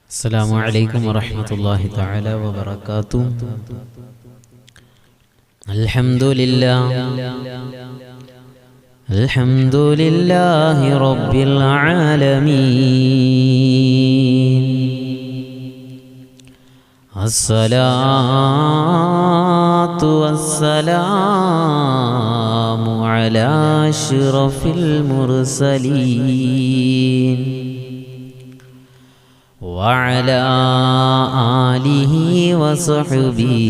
السلام عليكم ورحمة الله تعالى وبركاته. الحمد لله رب العالمين. الصلاة والسلام على أشرف المرسلين وعلى آله وصحبه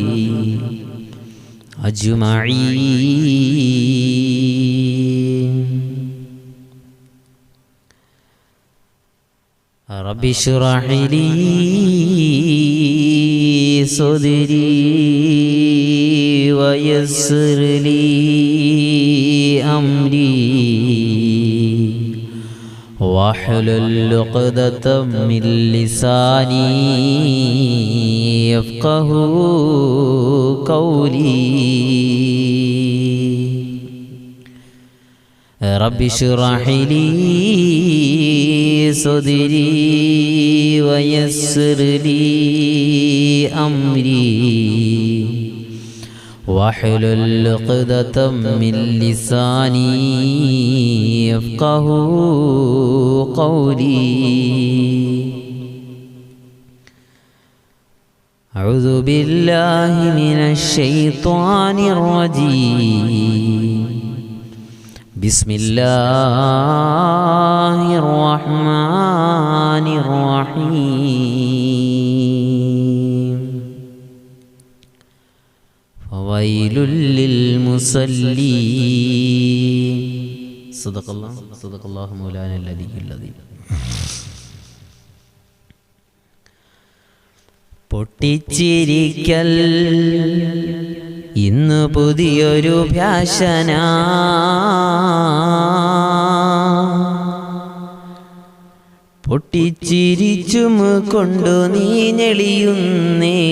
أجمعين. رب اشرح لي صدري ويسر لي أمري واحلل عقدة من لساني يفقهوا قولي. رب اشرح لي صدري ويسر لي أمري واحلل عقدة من لساني يفقهوا قولي. أعوذ بالله من الشيطان الرجيم. بسم الله الرحمن الرحيم. فويل للمصلين. صدق الله مولانا العلي العظيم. പൊട്ടിച്ചിരിക്കൽ ഇന്ന് പുതിയൊരു ഫാഷന, പൊട്ടിച്ചിരിച്ചും കൊണ്ടു നീ ഞെളിയുന്നേ.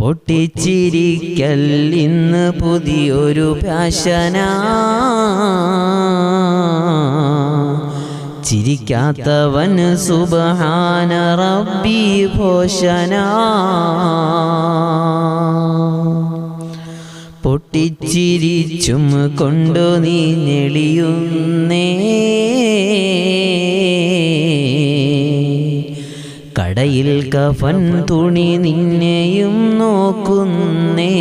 പൊട്ടിച്ചിരിക്കൽ ഇന്ന് പുതിയൊരു ഫാഷന, ചിരിക്കാത്തവൻ സുബ്ഹാന റബ്ബി ഭോഷന. പൊട്ടിച്ചിരിച്ചും കൊണ്ടു നീ ഞെളിയുന്നേ. കടയിൽ കഫൻ തുണി നിന്നെയും നോക്കുന്നേ.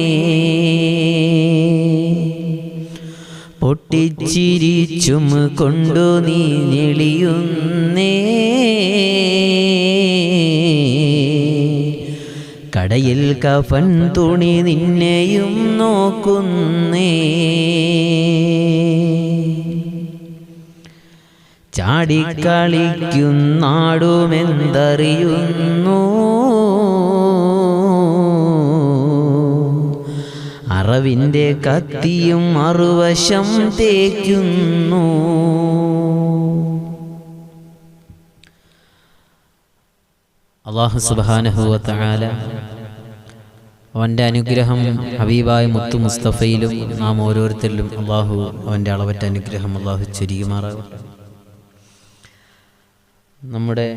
പൊട്ടിച്ചിരിച്ചും കൊണ്ടു നീ ഞെളിയുന്നേ. കടയിൽ കഫൻ തുണി നിന്നെയും നോക്കുന്നേ. ചാടിക്കളിക്കുന്നാടുമെന്തറിയുന്നു, അറവിൻ്റെ കത്തിയും മറുവശം തേക്കുന്നു. അല്ലാഹു സുബ്ഹാനഹു വ തആല അവൻ്റെ അനുഗ്രഹം ഹബീബായ മുത്തു മുസ്തഫയിലും നാം ഓരോരുത്തരിലും അള്ളാഹു അവൻ്റെ അളവറ്റ അനുഗ്രഹം അള്ളാഹു ചൊരിയുമാറാകട്ടെ. നമ്മുടെ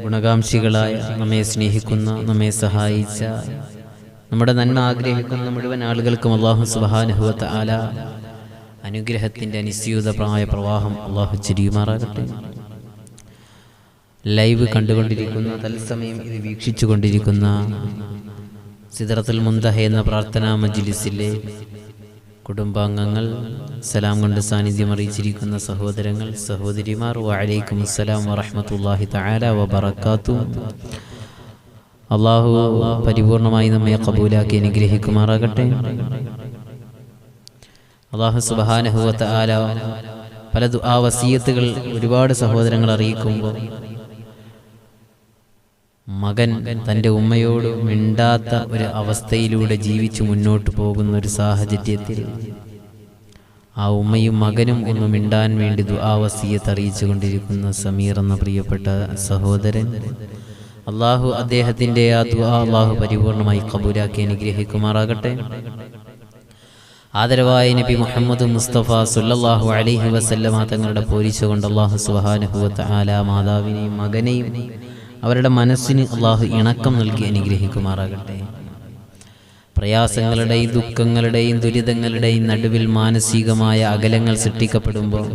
ഗുണകാംക്ഷികളായ, നമ്മെ സ്നേഹിക്കുന്ന, നമ്മെ സഹായിച്ച, നമ്മുടെ നന്മ ആഗ്രഹിക്കുന്ന മുഴുവൻ ആളുകൾക്കും അള്ളാഹു സുബ്ഹാനഹു വ തആല അനുഗ്രഹത്തിൻ്റെ നിസ്യൂതമായ പ്രവാഹം അള്ളാഹു ചൊരിയുമാറാകട്ടെ. ലൈവ് കണ്ടുകൊണ്ടിരിക്കുന്ന, തത്സമയം ഇത് വീക്ഷിച്ചു കൊണ്ടിരിക്കുന്ന സിദ്റത്തുൽ മുൻതഹ എന്ന പ്രാർത്ഥനാ മജ്ലിസിലെ കുടുംബാംഗങ്ങൾ, സലാം കൊണ്ട് സാന്നിധ്യം അറിയിച്ചിരിക്കുന്ന സഹോദരങ്ങൾ, സഹോദരിമാർ, വഅലൈക്കും അസ്സലാം വറഹ്മത്തുള്ളാഹി തആല വബറകാതുഹു. അള്ളാഹു പരിപൂർണമായി നമ്മെ ഖബൂലാക്കി അനുഗ്രഹിക്കുമാറാകട്ടെ. അള്ളാഹു സുബ്ഹാനഹു വ തആല പല ദുആ വസിയത്തുകൾ ഒരുപാട് സഹോദരങ്ങൾ അറിയിക്കുമ്പോൾ, മകൻ തൻ്റെ ഉമ്മയോട് മിണ്ടാത്ത ഒരു അവസ്ഥയിലൂടെ ജീവിച്ചു മുന്നോട്ട് പോകുന്ന ഒരു സാഹചര്യത്തിൽ ആ ഉമ്മയും മകനും ഒന്ന് മിണ്ടാൻ വേണ്ടി ദുആ വസിയത്ത് അറിയിച്ചു കൊണ്ടിരിക്കുന്ന സമീർ എന്ന പ്രിയപ്പെട്ട സഹോദരൻ, അള്ളാഹു അദ്ദേഹത്തിൻ്റെ ആ ദുആ അള്ളാഹു പരിപൂർണമായി ഖബൂലാക്കി അനുഗ്രഹിക്കുമാറാകട്ടെ. ആദരവായ നബി മുഹമ്മദ് മുസ്തഫ സല്ലല്ലാഹു അലൈഹി വസല്ലമ തങ്ങളുടെ പോരിച്ച കൊണ്ട് അല്ലാഹു സുബ്ഹാനഹു വ തആല മാതാവിനെയും മകനെയും അവരുടെ മനസ്സിന് അല്ലാഹു ഇണക്കം നൽകി അനുഗ്രഹിക്കുമാറാകട്ടെ. പ്രയാസങ്ങളുടെയും ദുഃഖങ്ങളുടെയും ദുരിതങ്ങളുടെയും നടുവിൽ മാനസികമായ അകലങ്ങൾ സൃഷ്ടിക്കപ്പെടുമ്പോൾ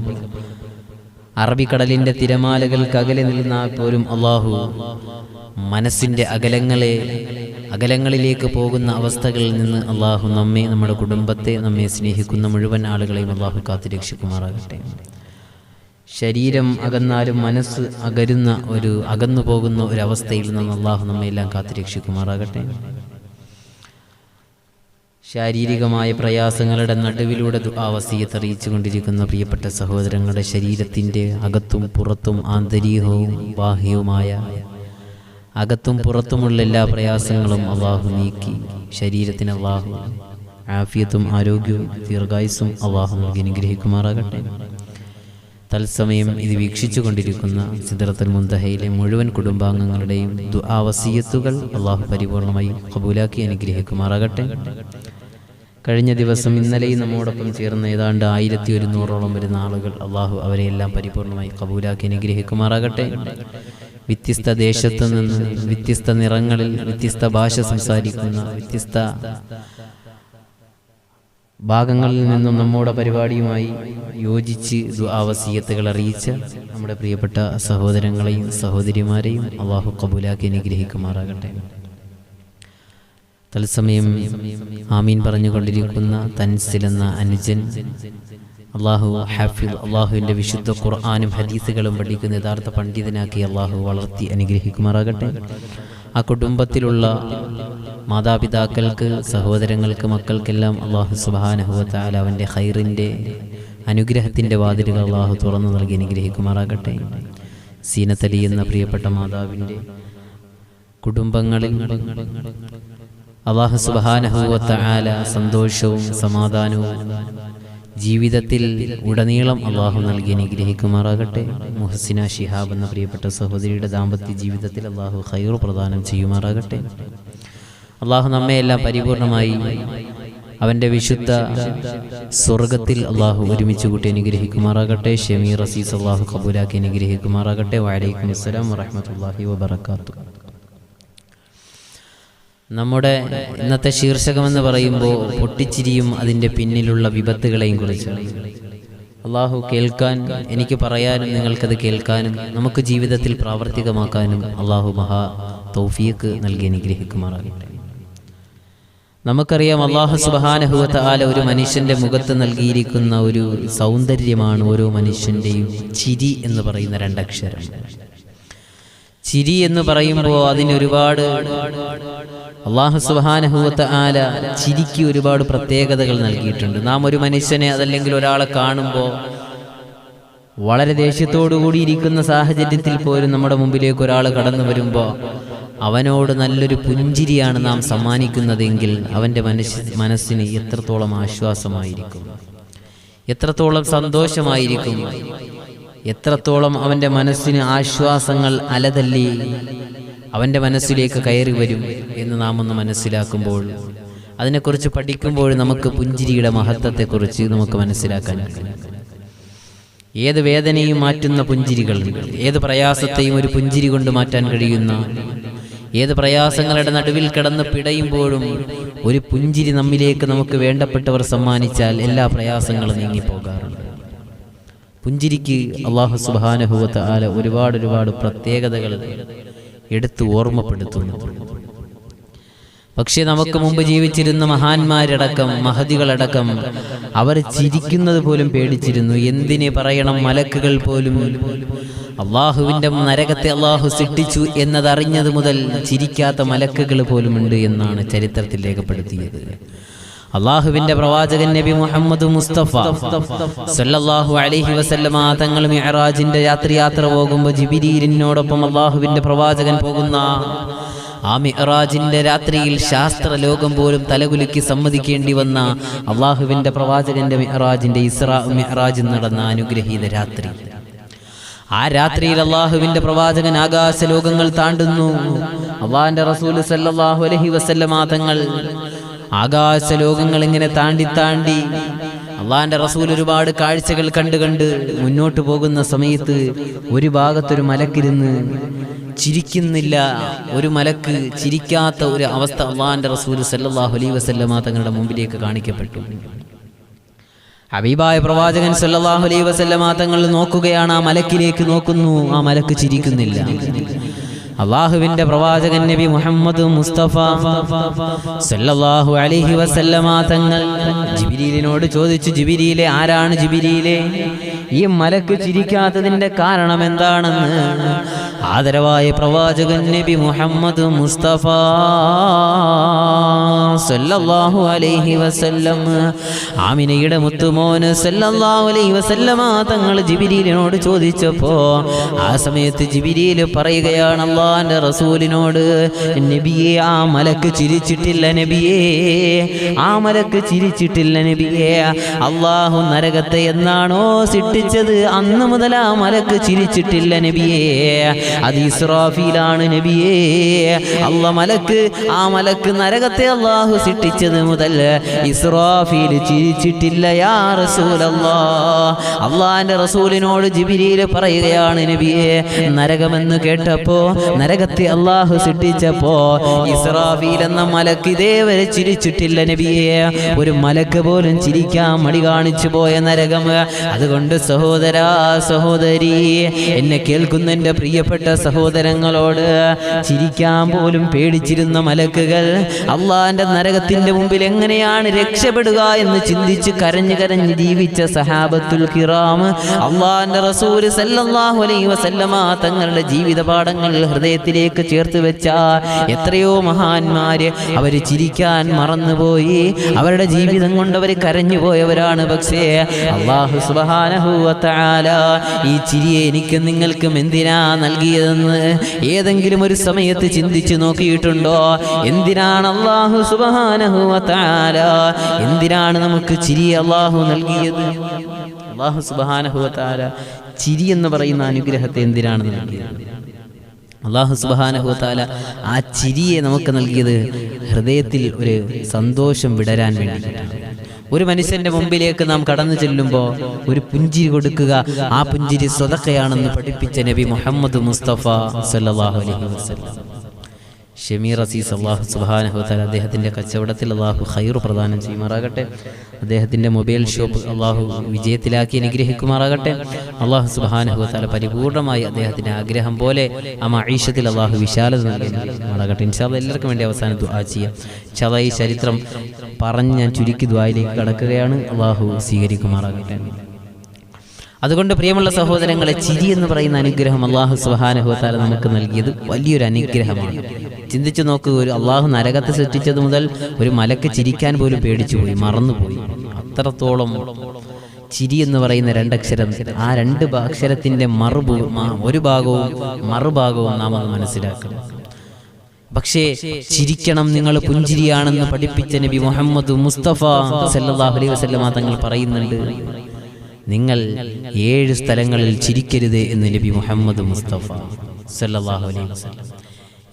അറബിക്കടലിൻ്റെ തിരമാലകൾക്ക് അകലെ നിന്നാൽ പോലും അല്ലാഹു മനസ്സിൻ്റെ അകലങ്ങളിലേക്ക് പോകുന്ന അവസ്ഥകളിൽ നിന്ന് അല്ലാഹു നമ്മെ, നമ്മുടെ കുടുംബത്തെ, നമ്മെ സ്നേഹിക്കുന്ന മുഴുവൻ ആളുകളെയും അല്ലാഹു കാത്തുരക്ഷിക്കുമാറാകട്ടെ. ശരീരം അകന്നാലും മനസ്സ് അകന്നു പോകുന്ന ഒരു അവസ്ഥയിൽ നിന്ന് അല്ലാഹു നമ്മെല്ലാം കാത്തുരക്ഷിക്കുമാറാകട്ടെ. ശാരീരികമായ പ്രയാസങ്ങളുടെ നടുവിലൂടെ ദുആവസിയത്ത് അറിയിച്ചു കൊണ്ടിരിക്കുന്ന പ്രിയപ്പെട്ട സഹോദരങ്ങളുടെ ശരീരത്തിൻ്റെ അകത്തും പുറത്തും ആന്തരികവും ബാഹ്യവുമായ അകത്തും പുറത്തുമുള്ള എല്ലാ പ്രയാസങ്ങളും അല്ലാഹു നീക്കി ശരീരത്തിന് അല്ലാഹു ആഫിയത്തും ആരോഗ്യവും ദീർഘായുസ്സും അല്ലാഹു നൽകി അനുഗ്രഹിക്കുമാറാകട്ടെ. തത്സമയം ഇത് വീക്ഷിച്ചു കൊണ്ടിരിക്കുന്ന സിദ്റത്തുൽ മുൻതഹയിലെ മുഴുവൻ കുടുംബാംഗങ്ങളുടെയും ദുആവസിയത്തുകൾ അല്ലാഹു പരിപൂർണമായി ഖബൂലാക്കി അനുഗ്രഹിക്കുമാറാകട്ടെ. കഴിഞ്ഞ ദിവസം ഇന്നലെയും നമ്മോടൊപ്പം ചേർന്ന ഏതാണ്ട് 1100ഓളം വരുന്ന ആളുകൾ അല്ലാഹു അവരെയെല്ലാം പരിപൂർണമായി ഖബൂലാക്കി അനുഗ്രഹിക്കുമാറാകട്ടെ. വ്യത്യസ്ത ദേശത്തു നിന്ന്, വ്യത്യസ്ത നിറങ്ങളിൽ, വ്യത്യസ്ത ഭാഷ സംസാരിക്കുന്ന, വ്യത്യസ്ത ഭാഗങ്ങളിൽ നിന്നും നമ്മുടെ പരിപാടിയുമായി യോജിച്ച് ദുആവസിയത്തുകൾ അറിയിച്ച നമ്മുടെ പ്രിയപ്പെട്ട സഹോദരങ്ങളെയും സഹോദരിമാരെയും അല്ലാഹു ഖബൂലാക്കി അനുഗ്രഹിക്കുമാറാകട്ടെ. തത്സമയം ആമീൻ പറഞ്ഞുകൊണ്ടിരിക്കുന്ന തൻസിൽ എന്ന അനുജൻ അല്ലാഹു ഹാഫിദ്, അല്ലാഹുവിൻ്റെ വിശുദ്ധ ഖുർആനും ഹദീസുകളും പഠിക്കുന്ന യഥാർത്ഥ പണ്ഡിതനാക്കി അല്ലാഹു വളർത്തി അനുഗ്രഹിക്കുമാറാകട്ടെ. ആ കുടുംബത്തിലുള്ള മാതാപിതാക്കൾക്ക്, സഹോദരങ്ങൾക്ക്, മക്കൾക്കെല്ലാം അല്ലാഹു സുബ്ഹാനഹു വ തആല അവൻ്റെ ഖൈറിൻ്റെ അനുഗ്രഹത്തിൻ്റെ വാതിലുകൾ അല്ലാഹു തുറന്നു നൽകി അനുഗ്രഹിക്കുമാറാകട്ടെ. സീനത്തലി എന്ന പ്രിയപ്പെട്ട മാതാവിൻ്റെ കുടുംബങ്ങളിൽ അല്ലാഹു സുബ്ഹാനഹു വ തആല സന്തോഷവും സമാധാനവും ജീവിതത്തിൽ ഉടനീളം അല്ലാഹു നൽകി അനുഗ്രഹിക്കുമാറാകട്ടെ. മുഹസിന ശിഹാബ് എന്ന പ്രിയപ്പെട്ട സഹോദരിയുടെ ദാമ്പത്യ ജീവിതത്തിൽ അല്ലാഹു ഖൈർ പ്രദാനം ചെയ്യുമാറാകട്ടെ. അല്ലാഹു നമ്മയെല്ലാം പരിപൂർണമായി അവൻ്റെ വിശുദ്ധ സ്വർഗത്തിൽ അല്ലാഹു ഒരുമിച്ച് കൂട്ടി അനുഗ്രഹിക്കുമാറാകട്ടെ. ഷമീർ അസീസ് അല്ലാഹു ഖബൂലാക്കി അനുഗ്രഹിക്കുമാറാകട്ടെ. വഅലൈക്കും അസ്സലാം വറഹ്മത്തുള്ളാഹി വബറകാതുഹു. നമ്മുടെ ഇന്നത്തെ ശീർഷകമെന്ന് പറയുമ്പോൾ പൊട്ടിച്ചിരിയും അതിൻ്റെ പിന്നിലുള്ള വിപത്തുകളെയും കുറിച്ചാണ്. അല്ലാഹു കേൾക്കാൻ, എനിക്ക് പറയാനും നിങ്ങൾക്കത് കേൾക്കാനും നമുക്ക് ജീവിതത്തിൽ പ്രാവർത്തികമാക്കാനും അല്ലാഹു മഹാ തൗഫീഖ് നൽകി അനുഗ്രഹിക്കുമാറാകട്ടെ. നമുക്കറിയാം അല്ലാഹു സുബ്ഹാനഹു വ തആല ഒരു മനുഷ്യൻ്റെ മുഖത്ത് നൽകിയിരിക്കുന്ന ഒരു സൗന്ദര്യമാണ് ഓരോ മനുഷ്യൻ്റെയും ചിരി എന്ന് പറയുന്ന രണ്ടക്ഷരം. ചിരി എന്ന് പറയുമ്പോൾ അതിനൊരുപാട് അല്ലാഹു സുബ്ഹാനഹു വ തആല ചിരിക്ക് ഒരുപാട് പ്രത്യേകതകൾ നൽകിയിട്ടുണ്ട്. നാം ഒരു മനുഷ്യനെ അതല്ലെങ്കിൽ ഒരാളെ കാണുമ്പോൾ വളരെ ദേഷ്യത്തോടു കൂടിയിരിക്കുന്ന സാഹചര്യത്തിൽ പോലും നമ്മുടെ മുമ്പിലേക്ക് ഒരാൾ കടന്നു വരുമ്പോൾ അവനോട് നല്ലൊരു പുഞ്ചിരിയാണ് നാം സമ്മാനിക്കുന്നതെങ്കിൽ അവൻ്റെ മനസ്സിന് എത്രത്തോളം ആശ്വാസമായിരിക്കും, എത്രത്തോളം സന്തോഷമായിരിക്കും, എത്രത്തോളം അവൻ്റെ മനസ്സിന് ആശ്വാസങ്ങൾ അലതല്ലി അവൻ്റെ മനസ്സിലേക്ക് കയറി വരും എന്ന് നാം ഒന്ന് മനസ്സിലാക്കുമ്പോൾ, അതിനെക്കുറിച്ച് പഠിക്കുമ്പോൾ നമുക്ക് പുഞ്ചിരിയുടെ മഹത്വത്തെക്കുറിച്ച് നമുക്ക് മനസ്സിലാക്കാൻ കഴിയും. ഏത് വേദനയും മാറ്റുന്ന പുഞ്ചിരികളുണ്ട്. ഏത് പ്രയാസത്തെയും ഒരു പുഞ്ചിരി കൊണ്ട് മാറ്റാൻ കഴിയുന്ന, ഏത് പ്രയാസങ്ങളുടെ നടുവിൽ കിടന്ന് പിടയുമ്പോഴും ഒരു പുഞ്ചിരി നമ്മിലേക്ക് നമുക്ക് വേണ്ടപ്പെട്ടവർ സമ്മാനിച്ചാൽ എല്ലാ പ്രയാസങ്ങളും നീങ്ങിപ്പോകാറുണ്ട്. പുഞ്ചിരിക്ക് അല്ലാഹു സുബ്ഹാനഹു വ തആല ഒരുപാട് പ്രത്യേകതകൾ എടുത്ത് ഓർമ്മപ്പെടുത്തുന്നു. പക്ഷേ നമുക്ക് മുമ്പ് ജീവിച്ചിരുന്ന മഹാന്മാരടക്കം, മഹദികളടക്കം അവർ ചിരിക്കുന്നത് പോലും പേടിച്ചിരുന്നു. എന്തിനെ പറയണം, മലക്കുകൾ പോലും അള്ളാഹുവിൻ്റെ നരകത്തെ അള്ളാഹു സൃഷ്ടിച്ചു എന്നതറിഞ്ഞത് മുതൽ ചിരിക്കാത്ത മലക്കുകൾ പോലുമുണ്ട് എന്നാണ് ചരിത്രത്തിൽ രേഖപ്പെടുത്തിയത്. അള്ളാഹുവിന്റെ പ്രവാചകൻ നബി മുഹമ്മദ് മുസ്തഫ സല്ലല്ലാഹു അലൈഹി വസല്ലമ തങ്ങൾ മിഅ്റാജിന്റെ യാത്ര പോകുമ്പോൾ ജിബ്രീലിനോടൊപ്പം അള്ളാഹുവിന്റെ പ്രവാചകൻ പോകുന്ന ആ മിഅ്റാജിന്റെ രാത്രിയിൽ ശാസ്ത്ര ലോകം പോലും തലകുലുക്കി സമ്മതിക്കേണ്ടി വന്ന അള്ളാഹുവിന്റെ പ്രവാചകന്റെ മിഅ്റാജിന്റെ ഇസ്രാ മിഅ്റാജ് നടന്ന അനുഗ്രഹീത രാത്രി. ആ രാത്രിയിൽ അള്ളാഹുവിന്റെ പ്രവാചകൻ ആകാശ ലോകങ്ങൾ താണ്ടുന്നു. അള്ളാഹിന്റെ റസൂൽ സല്ലല്ലാഹു അലൈഹി വസല്ലമ തങ്ങൾ ആകാശലോകങ്ങൾ ഇങ്ങനെ താണ്ടി താണ്ടി അള്ളാന്റെ റസൂൽ ഒരുപാട് കാഴ്ചകൾ കണ്ട് മുന്നോട്ട് പോകുന്ന സമയത്ത് ഒരു ഭാഗത്തൊരു മലക്കിരുന്ന് ചിരിക്കുന്നില്ല. ഒരു മലക്ക് ചിരിക്കാത്ത ഒരു അവസ്ഥ അള്ളാന്റെ റസൂൽ സല്ലല്ലാഹു അലൈഹി വസല്ലമ തങ്ങളുടെ മുമ്പിലേക്ക് കാണിക്കപ്പെട്ടു. ഹബീബായ പ്രവാചകൻ സല്ലല്ലാഹു അലൈഹി വസല്ലമ തങ്ങൾ നോക്കുകയാണ്, ആ മലക്കിലേക്ക് നോക്കുന്നു, ആ മലക്ക് ചിരിക്കുന്നില്ല. അള്ളാഹുവിന്റെ പ്രവാചകൻ നബി മുഹമ്മദ് മുസ്തഫ സല്ലല്ലാഹു അലൈഹി വസല്ലമ തങ്ങൾ ജിബ്രീലിനോട് ചോദിച്ചു, ജിബ്രീലെ, ആരാണ് ജിബ്രീലെ, ഈ മലക്ക് ചിരിക്കാത്തതിന്റെ കാരണം എന്താണെന്ന് ആദരവായ പ്രവാചകൻ നബി മുഹമ്മദ് മുസ്തഫ സല്ലല്ലാഹു അലൈഹി വസല്ലം ആമിനയുടെ മുത്തുമോന് സല്ലല്ലാഹു അലൈഹി വസല്ലമ തങ്ങൾ ജിബ്രീലിനോട് ചോദിച്ചപ്പോ ആ സമയത്ത് ജിബ്രീൽ പറയുകയാണ് അല്ലാഹുവിന്റെ റസൂലിനോട്, നബിയെ, ആ മലക്ക് ചിരിച്ചിട്ടില്ല നബിയേ, ആ മലക്ക് ചിരിച്ചിട്ടില്ല നബിയേ. അല്ലാഹു നരകത്തെ എന്നാണോ സൃഷ്ടിച്ചത് അന്ന് മുതൽ ആ മലക്ക് ചിരിച്ചിട്ടില്ല നബിയേ. അത് ഇസ്രാഫീലാണ് നബിയേ. ആ മലക്ക് നരകത്തെ അല്ലാഹു സൃഷ്ടിച്ചത് മുതൽ ഇസ്രാഫീൽ ചിരിച്ചിട്ടില്ല യാ റസൂലല്ലാഹ്. അല്ലാഹുവിന്റെ റസൂലിനോട് ജിബ്രീൽ പറയുകയാണ്, നബിയേ, നരകമെന്ന് കേട്ടപ്പോ, നരകത്തെ അല്ലാഹു സൃഷ്ടിച്ചപ്പോ ഇസ്രാഫീൽ എന്ന മലക്ക് ഇതേവരെ ചിരിച്ചിട്ടില്ല നബിയേ. ഒരു മലക്ക് പോലും ചിരിക്കാൻ മടി കാണിച്ചു പോയ നരകം. അതുകൊണ്ട് സഹോദരാ, സഹോദരി, എന്നെ കേൾക്കുന്ന എൻ്റെ പ്രിയപ്പെട്ട സഹോദരങ്ങളോട്, ചിരിക്കാൻ പോലും പേടിച്ചിരുന്ന മലക്കുകൾ അള്ളാന്റെ നരകത്തിന്റെ മുമ്പിൽ എങ്ങനെയാണ് രക്ഷപ്പെടുക എന്ന് ചിന്തിച്ച് കരഞ്ഞു കരഞ്ഞ് ജീവിച്ച സഹാബത്തുൽ കിറാം, അള്ളാന്റെ റസൂൽ സല്ലല്ലാഹു അലൈഹി വസല്ലമ തങ്ങളുടെ ജീവിത പാഠങ്ങൾ ഹൃദയത്തിലേക്ക് ചേർത്ത് വെച്ച എത്രയോ മഹാന്മാര് അവര് ചിരിക്കാൻ മറന്നുപോയി. അവരുടെ ജീവിതം കൊണ്ട് അവർ കരഞ്ഞു പോയവരാണ്. പക്ഷേ അല്ലാഹു സുബ്ഹാനഹു വ തആല ഈ ചിരിയെ എനിക്കും നിങ്ങൾക്കും എന്തിനാ നൽകിയതെന്ന് ഏതെങ്കിലും ഒരു സമയത്ത് ചിന്തിച്ചു നോക്കിയിട്ടുണ്ടോ? എന്തിനാണ് അല്ലാഹു സുബ്ഹാനഹു വ തആല, എന്തിനാണ് നമുക്ക് ചിരി അല്ലാഹു നൽകിയത്? അല്ലാഹു സുബ്ഹാനഹു വ തആല ചിരി എന്ന് പറയുന്ന അനുഗ്രഹത്തെ എന്തിനാണ് നൽകിയത്? അല്ലാഹു സുബ്ഹാനഹു വ തആല ആ ചിരിയെ നമുക്ക് നൽകിയത് ഹൃദയത്തിൽ ഒരു സന്തോഷം വിടരാൻ വേണ്ടിയിട്ടാണ്. ഒരു മനുഷ്യന്റെ മുമ്പിലേക്ക് നാം കടന്നു ചെല്ലുമ്പോൾ ഒരു പുഞ്ചിരി കൊടുക്കുക, ആ പുഞ്ചിരി സ്വതക്കയാണെന്ന് പഠിപ്പിച്ച നബി മുഹമ്മദ് മുസ്തഫ സല്ലല്ലാഹു അലൈഹി വസല്ലം. ഷമീർ അസീസ് അല്ലാഹു സുബ്ഹാനഹു വ തആല അദ്ദേഹത്തിൻ്റെ കച്ചവടത്തിൽ അല്ലാഹു ഖൈർ പ്രദാനം ചെയ്യുമാറാകട്ടെ. അദ്ദേഹത്തിൻ്റെ മൊബൈൽ ഷോപ്പ് അല്ലാഹു വിജയത്തിലാക്കി അനുഗ്രഹിക്കുമാറാകട്ടെ. അല്ലാഹു സുബ്ഹാനഹു വ തആല പരിപൂർണമായി അദ്ദേഹത്തിൻ്റെ ആഗ്രഹം പോലെ ആ മഈശത്തിൽ അല്ലാഹു വിശാലത നൽകുമാറാകട്ടെ. ഇൻഷാ അല്ലാഹ് എല്ലാവർക്കും വേണ്ടി അവസാനം ദുആ ചെയ്യാം. ഇൻഷാ അല്ലാഹ് ഈ ചരിത്രം പറഞ്ഞ് ഞാൻ ചുരുക്കി ദുആയിലേക്ക് കടക്കുകയാണ്. അല്ലാഹു സ്വീകരിക്കുമാറാകട്ടെ. അതുകൊണ്ട് പ്രിയമുള്ള സഹോദരങ്ങളെ, ചിരി എന്ന് പറയുന്ന അനുഗ്രഹം അല്ലാഹു സുബ്ഹാനഹു വ തആല നമുക്ക് നൽകിയത് വലിയൊരു അനുഗ്രഹമാണ്. ചിന്തിച്ചു നോക്കൂ, ഒരു അല്ലാഹു നരകത്തെ സൃഷ്ടിച്ചത് മുതൽ ഒരു മലക്ക് ചിരിക്കാൻ പോലും പേടിച്ചുപോയി, മറന്നുപോയി. അത്രത്തോളം ചിരി എന്ന് പറയുന്ന രണ്ടക്ഷരം, ആ രണ്ട് അക്ഷരത്തിൻ്റെ ഒരു ഭാഗവും മറുഭാഗവും നാം അത് മനസ്സിലാക്കണം. പക്ഷേ ചിരിക്കണം, നിങ്ങൾ പുഞ്ചിരിയാണെന്ന് പഠിപ്പിച്ച നബി മുഹമ്മദ് മുസ്തഫ സല്ലല്ലാഹു അലൈഹി വസല്ലമ തങ്ങൾ പറയുന്നുണ്ട്, നിങ്ങൾ 7 സ്ഥലങ്ങളിൽ ചിരിക്കരുത് എന്ന് നബി മുഹമ്മദ് മുസ്തഫ സല്ലല്ലാഹു അലൈഹി വസല്ലം.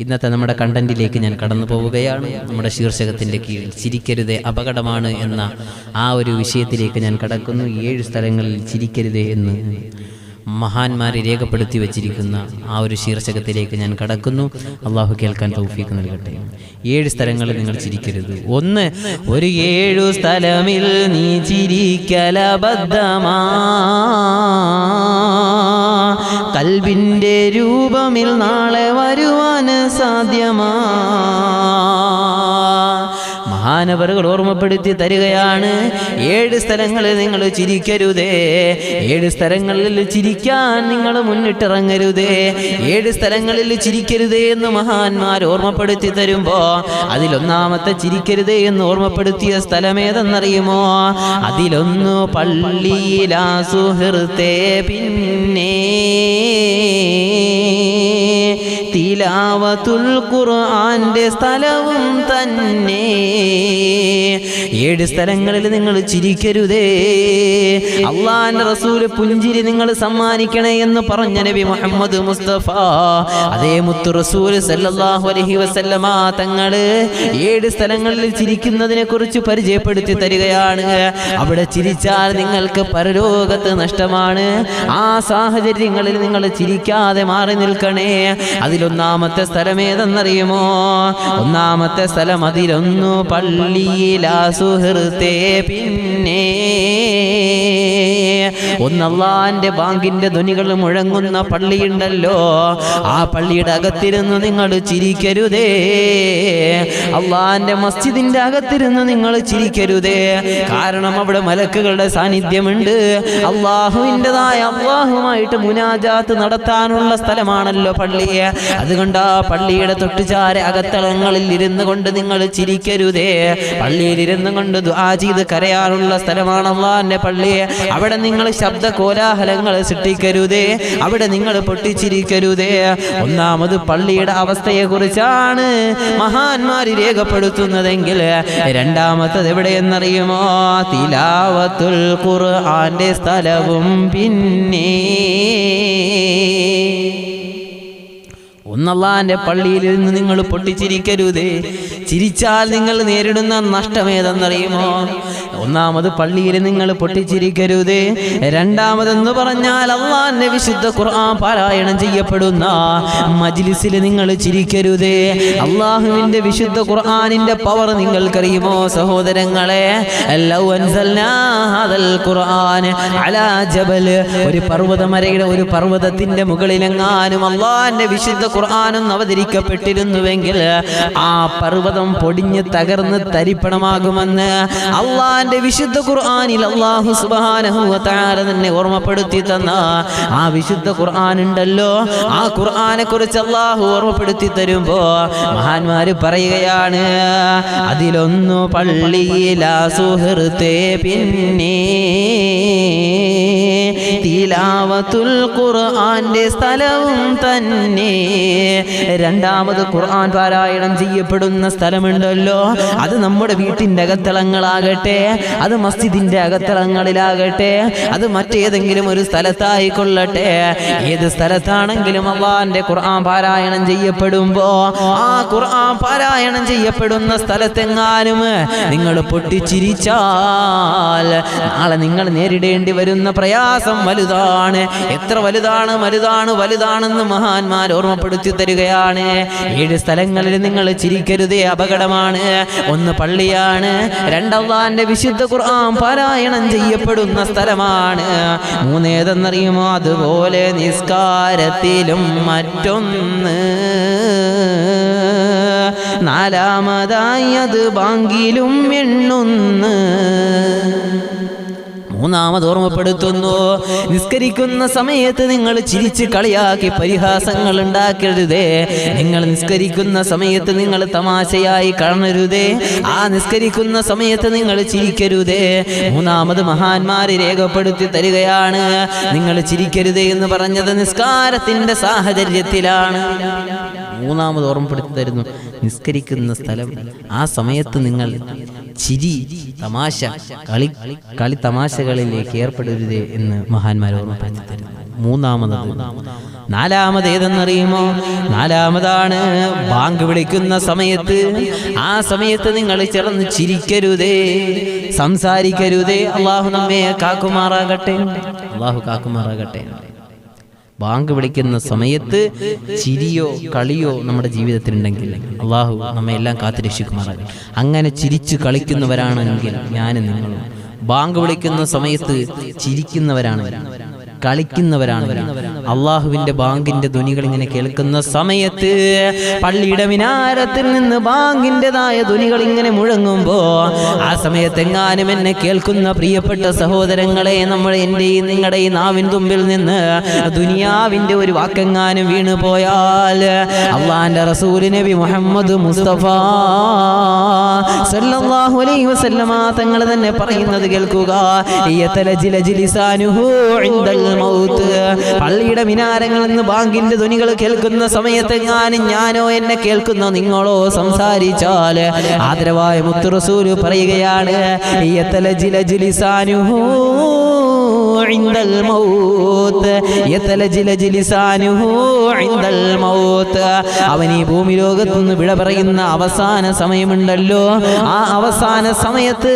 ഇന്നത്തെ നമ്മുടെ കണ്ടന്റിലേക്ക് ഞാൻ കടന്നു പോവുകയാണ്. നമ്മുടെ ശീർഷകത്തിൻ്റെ കീഴിൽ ചിരിക്കരുത് അപകടമാണ് എന്ന ആ ഒരു വിഷയത്തിലേക്ക് ഞാൻ കടക്കുന്നു. 7 സ്ഥലങ്ങളിൽ ചിരിക്കരുത് എന്ന് മഹാന്മാരെ രേഖപ്പെടുത്തി വച്ചിരിക്കുന്ന ആ ഒരു ശീർഷകത്തിലേക്ക് ഞാൻ കടക്കുന്നു. അള്ളാഹു കേൾക്കാൻ തൗഫീഖ് നൽകട്ടെ. 7 സ്ഥലങ്ങളിൽ നിങ്ങൾ ചിരിക്കരുത്. 1, ഒരു 7 സ്ഥലമിൽ നീ ചിരിക്കലബദ്ധമാ, കൽബിൻ്റെ രൂപമിൽ നാളെ വരുവാൻ സാധ്യമാ. മഹാനവറുകൾ ഓർമ്മപ്പെടുത്തി തരികയാണ്, 7 സ്ഥലങ്ങളിൽ നിങ്ങൾ ചിരിക്കരുതേ, 7 സ്ഥലങ്ങളിൽ ചിരിക്കാൻ നിങ്ങൾ മുന്നിട്ടിറങ്ങരുതേ, 7 സ്ഥലങ്ങളിൽ ചിരിക്കരുതേ എന്ന് മഹാന്മാർ ഓർമ്മപ്പെടുത്തി തരുമ്പോ അതിലൊന്നാമത്തെ ചിരിക്കരുതേ എന്ന് ഓർമ്മപ്പെടുത്തിയ സ്ഥലമേതെന്നറിയുമോ? അതിലൊന്നു പള്ളിയിലാ സുഹൃത്തേ, പിന്നെ തിലാവത്തുൽ ഖുർആന്റെ സ്ഥലവും തന്നെ. 7 സ്ഥലങ്ങളിൽ നിങ്ങൾ ചിരിക്കരുതേ. അള്ളാന്റെ റസൂല് പുഞ്ചിരി നിങ്ങൾ സമ്മാനിക്കണേ എന്ന് പറഞ്ഞ നബി മുഹമ്മദ് മുസ്തഫ അതേ മുത്തു റസൂല് സല്ലല്ലാഹു അലൈഹി വസല്ലമ തങ്ങള് 7 സ്ഥലങ്ങളിൽ ചിരിക്കുന്നതിനെ കുറിച്ച് പരിചയപ്പെടുത്തി തരികയാണ്. അവിടെ ചിരിച്ചാൽ നിങ്ങൾക്ക് പരലോകത്ത് നഷ്ടമാണ്. ആ സാഹചര്യങ്ങളിൽ നിങ്ങൾ ചിരിക്കാതെ മാറി നിൽക്കണേ. അതിലൊന്നാമത്തെ സ്ഥലം ഏതെന്നറിയുമോ? ഒന്നാമത്തെ സ്ഥലം അതിലൊന്നു പള്ളിയിലാ സുഹൃത്തേ. പിന്നെ ഒന്നല്ലാന്റെ ബാങ്കിന്റെ ധ്വനികൾ മുഴങ്ങുന്ന പള്ളിയുണ്ടല്ലോ, ആ പള്ളിയുടെ അകത്തിരുന്ന് നിങ്ങൾ ചിരിക്കരുതേ. അള്ളാന്റെ മസ്ജിദിന്റെ അകത്തിരുന്ന് നിങ്ങൾ ചിരിക്കരുതേ. കാരണം അവിടെ മലക്കുകളുടെ സാന്നിധ്യമുണ്ട്. അള്ളാഹുവിൻ്റെതായ അള്ളാഹുമായിട്ട് മുനാജാത്ത് നടത്താനുള്ള സ്ഥലമാണല്ലോ പള്ളി. അതുകൊണ്ട് ആ പള്ളിയുടെ തൊട്ടുചാര അകത്തളങ്ങളിൽ ഇരുന്ന് കൊണ്ട് നിങ്ങൾ ചിരിക്കരുതേ. പള്ളിയിൽ ഇരുന്ന് കൊണ്ട് ദുആ ചെയ്ത് കരയാനുള്ള സ്ഥലമാണ് അള്ളാന്റെ പള്ളി. അവിടെ നിങ്ങൾ ശബ്ദ കോലാഹലങ്ങൾ സൃഷ്ടിക്കരുതേ. അവിടെ നിങ്ങൾ പൊട്ടിച്ചിരിക്കരുതേ. ഒന്നാമത് പള്ളിയുടെ അവസ്ഥയെ കുറിച്ചാണ് മഹാന്മാര് രേഖപ്പെടുത്തുന്നതെങ്കിൽ രണ്ടാമത്തത് എവിടെയെന്നറിയുമോ? തിലാവത്തുൽ ഖുർആന്റെ സ്ഥലവും പിന്നെ. ഒന്നല്ലാന്റെ പള്ളിയിൽ നിന്ന് നിങ്ങൾ പൊട്ടിച്ചിരിക്കരുതേ. ചിരിച്ചാൽ നിങ്ങൾ നേരിടുന്ന നഷ്ടമേതെന്നറിയുമോ? ഒന്നാമത് പള്ളിയിൽ നിങ്ങൾ പൊട്ടിച്ചിരിക്കരുതേ. രണ്ടാമതെന്ന് പറഞ്ഞാൽ അള്ളാന്റെ വിശുദ്ധ ഖുർആൻ പാരായണം ചെയ്യപ്പെടുന്ന മജ്ലിസിൽ നിങ്ങൾ ചിരിക്കരുതേ. അള്ളാഹുവിന്റെ വിശുദ്ധ ഖുർആനിന്റെ പവർ നിങ്ങൾക്കറിയുമോ സഹോദരങ്ങളെ? ലൗ അൻസൽനാ ഹാദൽ ഖുർആൻ അലാ ജബൽ, ഒരു പർവ്വതമരയുടെ ഒരു പർവ്വതത്തിന്റെ മുകളിലെങ്ങാനും അള്ളാന്റെ വിശുദ്ധ ഖുർആനും അവതരിക്കപ്പെട്ടിരുന്നുവെങ്കിൽ ആ പർവ്വതം പൊടിഞ്ഞ് തകർന്ന് തരിപ്പണമാകുമെന്ന് അള്ളാന്റെ വിശുദ്ധ ഖുർആനിൽ അല്ലാഹു സുബ്ഹാനഹു വ തആല തന്നെ ഓർമ്മപ്പെടുത്തി തന്ന ആ വിശുദ്ധ ഖുർആൻ ഉണ്ടല്ലോ, ആ ഖുർആനെ കുറിച്ച് അല്ലാഹു ഓർമ്മപ്പെടുത്തി തരുമ്പോ മഹാന്മാര് പറയുകയാണ്, അതിലൊന്നു പള്ളിയിലാ സുഹൃത്തേ. പിന്നെ തിലാവത്തുൽ ഖുർആന്റെ സ്ഥലവും തന്നെ. രണ്ടാമത് ഖുർആൻ പാരായണം ചെയ്യപ്പെടുന്ന സ്ഥലമുണ്ടല്ലോ, അത് നമ്മുടെ വീട്ടിൻ്റെ അകത്തളങ്ങളാകട്ടെ, അത് മസ്ജിദിന്റെ അകത്തളങ്ങളിലാകട്ടെ, അത് മറ്റേതെങ്കിലും ഒരു സ്ഥലത്തായിക്കൊള്ളട്ടെ, ഏത് സ്ഥലത്താണെങ്കിലും അള്ളാന്റെ ഖുർആൻ പാരായണം ചെയ്യപ്പെടുമ്പോ ആ ഖുർആൻ പാരായണം ചെയ്യപ്പെടുന്ന സ്ഥലത്തെങ്ങാനും നിങ്ങൾ പൊട്ടിച്ചിരിച്ചാൽ നാളെ നിങ്ങൾ നേരിടേണ്ടി വരുന്ന പ്രയാസം വലുതാണ്. എത്ര വലുതാണ് വലുതാണ് വലുതാണെന്ന് മഹാന്മാർ ഓർമ്മപ്പെടുത്തി തരികയാണ്. 7 സ്ഥലങ്ങളിൽ നിങ്ങൾ ചിരിക്കരുതേ, അപകടമാണ്. ഒന്ന് പള്ളിയാണ്, രണ്ടല്ലാന്റെ വിശുദ്ധ ഖുർആൻ പാരായണം ചെയ്യപ്പെടുന്ന സ്ഥലമാണ്. മൂന്നേതെന്നറിയുമോ? അതുപോലെ നിസ്കാരത്തിലും മറ്റൊന്ന്. നാലാമതായി അത് ബാങ്കിലും എണ്ണുന്ന്. മൂന്നാമത് ഓർമ്മപ്പെടുത്തുന്നു, നിസ്കരിക്കുന്ന സമയത്ത് നിങ്ങൾ ചിരിച്ച് കളിയാക്കി പരിഹാസങ്ങൾ ഉണ്ടാക്കരുതേ. നിങ്ങൾ നിസ്കരിക്കുന്ന സമയത്ത് നിങ്ങൾ തമാശയായി കാണരുതേ. ആ നിസ്കരിക്കുന്ന സമയത്ത് നിങ്ങൾ ചിരിക്കരുതേ. മൂന്നാമത് മഹാന്മാര് രേഖപ്പെടുത്തി തരികയാണ്, നിങ്ങൾ ചിരിക്കരുതേ എന്ന് പറഞ്ഞത് നിസ്കാരത്തിന്റെ സാഹചര്യത്തിലാണ്. മൂന്നാമത് ഓർമ്മപ്പെടുത്തി തരുന്നു, നിസ്കരിക്കുന്ന സ്ഥലം, ആ സമയത്ത് നിങ്ങൾ ചിരി, തമാശ, കളി തമാശകളിലേക്ക് ഏർപ്പെടരുതേ എന്ന് മഹാന്മാർ ഓർമ്മപ്പെടുത്തി തരുന്നു. നാലാമത് ഏതെന്നറിയുമോ? നാലാമതാണ് ബാങ്ക് വിളിക്കുന്ന സമയത്ത്. ആ സമയത്ത് നിങ്ങൾ ചേർന്ന് ചിരിക്കരുതേ, സംസാരിക്കരുതേ. അള്ളാഹു നമ്മെ കാക്കുമാറാകട്ടെ, അള്ളാഹു കാക്കുമാറാകട്ടെ. ബാങ്ക് വിളിക്കുന്ന സമയത്ത് ചിരിയോ കളിയോ നമ്മുടെ ജീവിതത്തിലുണ്ടെങ്കിൽ അള്ളാഹു നമ്മെ എല്ലാം കാത്തുരക്ഷിക്കുമാറാകട്ടെ. അങ്ങനെ ചിരിച്ചു കളിക്കുന്നവരാണെങ്കിൽ ഞാനും നിങ്ങളും ബാങ്ക് വിളിക്കുന്ന സമയത്ത് ചിരിക്കുന്നവരാണ്, കളിക്കുന്നവരാണ്, അള്ളാഹുവിന്റെ ബാങ്കിന്റെ ധ്വനികൾ ഇങ്ങനെ കേൾക്കുന്ന സമയത്ത് പള്ളിയുടെ മിനാരത്തിൽ നിന്ന് ബാങ്കിൻ്റെതായ ധ്വനികൾ ഇങ്ങനെ മുഴങ്ങുമ്പോ ആ സമയത്ത് എങ്ങാനും എന്നെ കേൾക്കുന്ന പ്രിയപ്പെട്ട സഹോദരങ്ങളെ, എന്റെയും നിങ്ങളുടെയും നാവിൻ തുമ്പിൽ നിന്ന് ദുനിയാവിന്റെ ഒരു വാക്കെങ്ങാനും വീണു പോയാൽ അള്ളാന്റെ റസൂൽ നബി മുഹമ്മദ് മുസ്തഫ സല്ലല്ലാഹു അലൈഹി വസല്ലമ തങ്ങൾ തന്നെ പറയുന്നത് കേൾക്കുക, പള്ളിയുടെ പള്ളിയുടെ മിനാരങ്ങളിൽ നിന്ന് ബാങ്കിന്റെ ധ്വനികൾ കേൾക്കുന്ന സമയത്ത് ഞാനോ എന്നെ കേൾക്കുന്ന നിങ്ങളോ സംസാരിച്ചാൽ ആദരവായ മുത്തു റസൂൽ പറയുകയാണ് യതലജിലജു ലിസാനുഹു ഇൻദൽ മൗത്ത് യതലജിലജു ലിസാനുഹു ഇൻദൽ മൗത്ത്. അവൻ ഈ ഭൂമി ലോകത്തു നിന്ന് വിട പറയുന്ന അവസാന സമയമുണ്ടല്ലോ, ആ അവസാന സമയത്ത്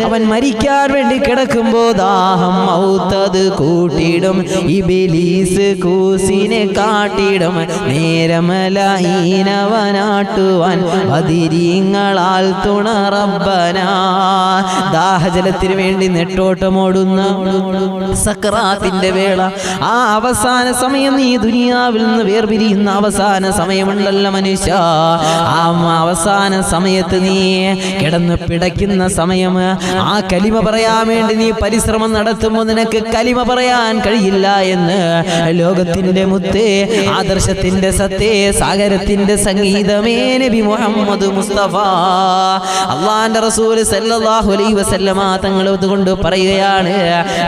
അവൻ മരിക്കാൻ വേണ്ടി കിടക്കുമ്പോ ദാഹം മൗത്തത് കൂട്ടിയിടും, ഇബ്ലീസ് കൂസിനെ കാട്ടിയിടും, നേരമലഹീനവനാട്ടുവാൻ ബദിരീങ്ങളാൽ തുണ റബ്ബനാ. ദാഹജലത്തിന് വേണ്ടി നെട്ടോട്ടമോടുന്ന സക്രാത്തിന്റെ വേള, ആ അവസാന സമയം, നീ ദുനിയാവിൽ നിന്ന് വേർപിരിയുന്ന അവസാന സമയമുണ്ടല്ലോ മനുഷ്യ, ആ അവസാന സമയത്ത് നീ കിടന്ന് പിടയ്ക്കുന്ന സമയം, ആ കലിമ പറയാൻ വേണ്ടി നീ പരിശ്രമം നടത്തുമ്പോൾ നിനക്ക് കലിമ പറയാൻ കഴിയില്ല എന്ന് ലോകത്തിന്റെ മുത്തേ, ആദർശത്തിന്റെ സത്തേ, സാഗരത്തിന്റെ സംഗീതമേ നബി മുഹമ്മദ് മുസ്തഫ അള്ളാന്റെ റസൂൽ സല്ലല്ലാഹു അലൈഹി വസല്ലമ തങ്ങൾ അതുകൊണ്ട് പറയുകയാണ്,